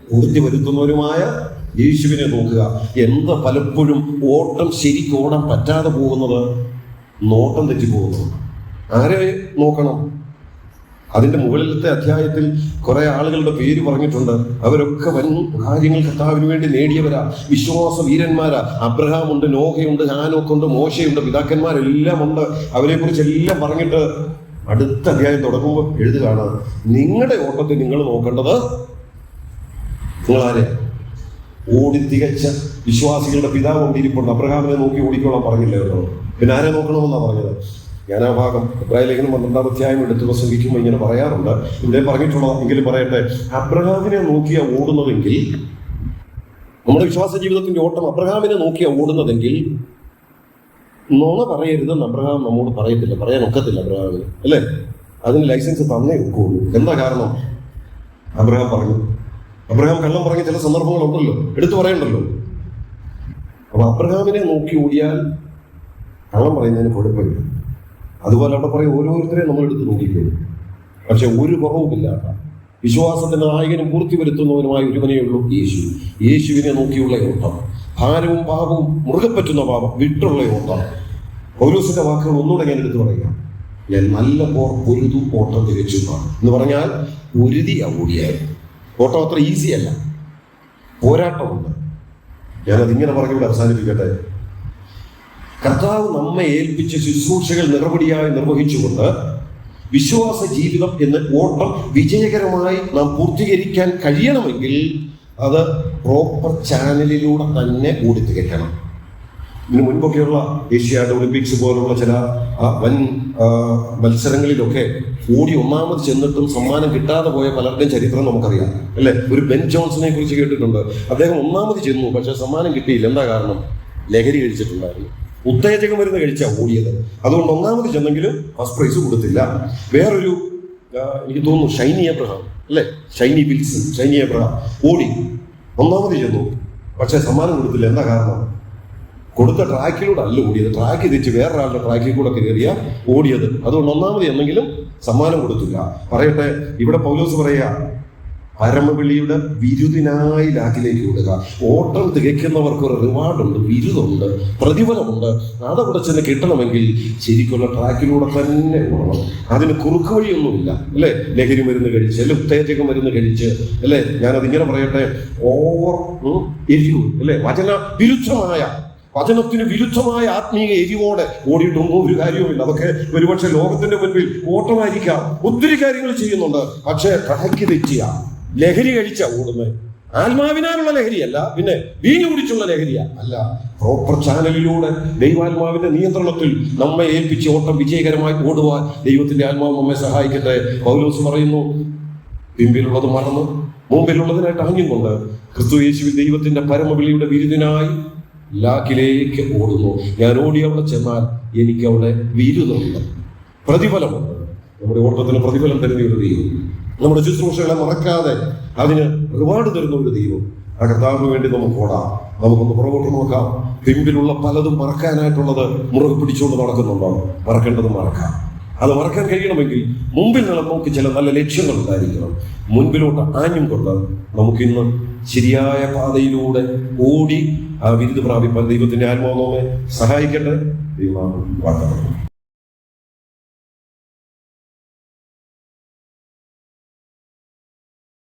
പൂർത്തി വരുത്തുന്നവരുമായ യേശുവിനെ നോക്കുക. എന്താ പലപ്പോഴും ഓട്ടം ശരിക്കും ഓടാൻ പറ്റാതെ പോകുന്നത്? നോട്ടം തെറ്റിപ്പോകുന്നു. ആരെ നോക്കണം? അതിന്റെ മുകളിലത്തെ അധ്യായത്തിൽ കുറെ ആളുകളുടെ പേര് പറഞ്ഞിട്ടുണ്ട്. അവരൊക്കെ വൻ കാര്യങ്ങൾ കർത്താവിന് വേണ്ടി നേടിയവരാ, വിശ്വാസ വീരന്മാരാ. അബ്രഹാമുണ്ട്, നോഹയുണ്ട്, ഹാനോക്കുണ്ട്, മോശയുണ്ട്, പിതാക്കന്മാരെല്ലാം ഉണ്ട്. അവരെ കുറിച്ചെല്ലാം പറഞ്ഞിട്ട് അടുത്ത അധ്യായം തുടങ്ങുമ്പോൾ എഴുതുകയാണ്, നിങ്ങളുടെ ഓട്ടത്തിൽ നിങ്ങൾ നോക്കേണ്ടത് നിങ്ങൾ ആരെ? ഓടി തികച്ച വിശ്വാസികളുടെ പിതാവ് ഓടിയിരിപ്പുണ്ട്. അബ്രഹാമിനെ നോക്കി ഓടിക്കോളാൻ പറഞ്ഞില്ലായിരുന്നു. പിന്നെ ആരെ നോക്കണമെന്നാണ് പറഞ്ഞത്? ഞാൻ ആ ഭാഗം ഇബ്രാഹിം ലേഖനം 12-ാം അധ്യായം എടുത്ത് പ്രസംഗിക്കുമ്പോൾ ഇങ്ങനെ പറയാറുണ്ട്. ഇവിടെ പറഞ്ഞിട്ടുള്ളത് എങ്കിലും പറയട്ടെ. അബ്രഹാമിനെ നോക്കിയാ ഓടുന്നതെങ്കിൽ, നമ്മുടെ വിശ്വാസ ജീവിതത്തിന്റെ ഓട്ടം അബ്രഹാമിനെ നോക്കിയാ ഓടുന്നതെങ്കിൽ നുണ പറയരുതെന്ന് അബ്രഹാം നമ്മോട് പറയത്തില്ല, പറയാൻ ഒക്കത്തില്ല അബ്രഹാമിന്, അല്ലേ? അതിന് ലൈസൻസ് തന്നേ ഒക്കുള്ളൂ. എന്താ കാരണം? അബ്രഹാം പറഞ്ഞു. അബ്രഹാം കള്ളം പറഞ്ഞ ചില സന്ദർഭങ്ങളുണ്ടല്ലോ, എടുത്തു പറയണ്ടല്ലോ. അപ്പൊ അബ്രഹാമിനെ നോക്കി ഓടിയാൽ കള്ളം പറയുന്നതിന് കുഴപ്പമില്ല. അതുപോലെ അവിടെ പറയും, ഓരോരുത്തരെയും നമ്മൾ എടുത്ത് നോക്കിക്കോളും. പക്ഷെ ഒരു കുറവുമില്ല. വിശ്വാസത്തിന്റെ നായകനും പൂർത്തി വരുത്തുന്നവനുമായ ഒരുവനേ ഉള്ളൂ യേശു. യേശുവിനെ നോക്കിയുള്ള ഓട്ടം, ഭാരവും പാപവും മുറുകെ പറ്റുന്ന പാപം വിട്ടുള്ള ഓട്ടം. പൗലോസിന്റെ വാക്കുകൾ ഒന്നുകൂടെ ഞാൻ എടുത്തു പറയാം. ഞാൻ നല്ല പൊരുതും ഓട്ടം തികച്ചു എന്ന് പറഞ്ഞാൽ ഒരുതിയാ ഓടിയായിരുന്നു. ഓട്ടം അത്ര ഈസി അല്ല, പോരാട്ടമുണ്ട്. ഞാനതിങ്ങനെ പറഞ്ഞുകൂടെ അവസാനിപ്പിക്കട്ടെ. കർത്താവ് നമ്മെ ഏൽപ്പിച്ച ശുശ്രൂഷകൾ നിറപടിയായി നിർവഹിച്ചുകൊണ്ട് വിശ്വാസ ജീവിതം എന്ന ഓട്ടം വിജയകരമായി നാം പൂർത്തീകരിക്കാൻ കഴിയണമെങ്കിൽ അത് പ്രോപ്പർ ചാനലിലൂടെ തന്നെ ഓടി തികയ്ക്കണം. ഇതിനു മുൻപൊക്കെയുള്ള ഏഷ്യാഡ്, ഒളിമ്പിക്സ് പോലുള്ള ചില വൻ മത്സരങ്ങളിലൊക്കെ ഓടി ഒന്നാമത് ചെന്നിട്ടും സമ്മാനം കിട്ടാതെ പോയ പലരുടെയും ചരിത്രം നമുക്കറിയാം, അല്ലെ? ഒരു ബെൻ ജോൺസനെ കുറിച്ച് കേട്ടിട്ടുണ്ട്. അദ്ദേഹം ഒന്നാമത് ചെന്നു, പക്ഷെ സമ്മാനം കിട്ടിയില്ല. എന്താ കാരണം? ലഹരി കഴിച്ചിട്ടുണ്ടായിരുന്നു, ഉത്തേജക മരുന്ന് കഴിച്ചാ ഓടിയത്. അതുകൊണ്ട് ഒന്നാമത് ചെന്നെങ്കിലും ഫസ്റ്റ് പ്രൈസ് കൊടുത്തില്ല. വേറൊരു എനിക്ക് തോന്നുന്നു ഷൈനി എബ്രഹാം, അല്ലെ? ഷൈനി എബ്രഹാം ഓടി ഒന്നാമത് ചെന്നു, പക്ഷെ സമ്മാനം കൊടുത്തില്ല. എന്താ കാരണം? കൊടുത്ത ട്രാക്കിലൂടെ അല്ല ഓടിയത്, ട്രാക്ക് തിരിച്ച് വേറൊരാളുടെ ട്രാക്കിൽ കൂടെ കയറിയ ഓടിയത്. അതുകൊണ്ട് ഒന്നാമത് എന്നെങ്കിലും സമ്മാനം കൊടുത്തില്ല. പറയട്ടെ, ഇവിടെ പൗലോസ് പറയാ, പരമവിളിയുടെ വിരുദിനായി ലാക്കിലേക്ക് വിടുക. ഓട്ടം തികയ്ക്കുന്നവർക്ക് ഒരു റിവാർഡുണ്ട്, വിരുദുണ്ട്, പ്രതിഫലമുണ്ട്. അതവിടെ ചെന്ന് കിട്ടണമെങ്കിൽ ശരിക്കുള്ള ട്രാക്കിലൂടെ തന്നെ ഓടണം. അതിന് കുറുക്ക് വഴിയൊന്നുമില്ല, അല്ലെ? ലഹരി മരുന്ന് കഴിച്ച്, അല്ലെ ഉത്തേജക മരുന്ന് കഴിച്ച്, അല്ലെ? ഞാനതിങ്ങനെ പറയട്ടെ, ഓവർ എരിവ്, അല്ലെ? വചനത്തിന് വിരുദ്ധമായ ആത്മീയ എരിവോടെ ഓടിയിട്ടൊന്നും ഒരു കാര്യവുമില്ല. അതൊക്കെ ഒരുപക്ഷെ ലോകത്തിന്റെ മുൻപിൽ ഓട്ടമായിരിക്കാം, ഒത്തിരി കാര്യങ്ങൾ ചെയ്യുന്നുണ്ട്. പക്ഷേ ട്രാക്ക് തെറ്റിയ ലഹരി കഴിച്ച ഓടുന്നത് ആത്മാവിനാലുള്ള ലഹരിയല്ല, പിന്നെ വീഞ്ഞു കുടിച്ചുള്ള ലഹരിയ അല്ല. പ്രോപ്പർ ചാനലിലൂടെ ദൈവാത്മാവിന്റെ നിയന്ത്രണത്തിൽ നമ്മെ ഏൽപ്പിച്ച് ഓട്ടം വിജയകരമായി ഓടുവാൻ ദൈവത്തിന്റെ ആത്മാവ് നമ്മെ സഹായിക്കട്ടെ. പൗലോസ് പറയുന്നു, പിമ്പിലുള്ളത് മറന്ന് മുമ്പിലുള്ളതിനായിട്ട് ആഞ്ഞുകൊണ്ട് ക്രിസ്തു യേശുവിൽ ദൈവത്തിന്റെ പരമവിളിയുടെ വിരുദിനായി ലാക്കിലേക്ക് ഓടുന്നു. ഞാൻ ഓടി അവിടെ ചെന്നാൽ എനിക്ക് അവിടെ വിരുദുണ്ട്, പ്രതിഫലമുണ്ട്. നമ്മുടെ ഓട്ടത്തിന് പ്രതിഫലം തരുന്ന ഒരു ദൈവം, നമ്മുടെ ശുശ്രൂഷകളെ മറക്കാതെ അതിന് റിവാർഡ് തരുന്ന ഒരു ദൈവം. ആ കർത്താവിന് വേണ്ടി നമുക്ക് ഓടാം. നമുക്കൊന്ന് പുറകോട്ട് നോക്കാം. പിമ്പിലുള്ള പലതും മറക്കാനായിട്ടുള്ളത് മുറുകെ പിടിച്ചുകൊണ്ട് നടക്കുന്നുണ്ടോ? മറക്കേണ്ടത് മറക്കാം. അത് മറക്കാൻ കഴിയണമെങ്കിൽ മുമ്പിൽ നമുക്ക് ചില നല്ല ലക്ഷ്യങ്ങൾ ഉണ്ടായിരിക്കണം. മുൻപിലോട്ട് ആഞ്ഞും കൊണ്ട് നമുക്കിന്ന് ശരിയായ പാതയിലൂടെ ഓടി ആ വിരുദ് പ്രാപിപ്പാൻ ദൈവത്തിന്റെ ആത്മാവ് നമ്മെ സഹായിക്കട്ടെ. ദൈവം വാഗ്ദാനം.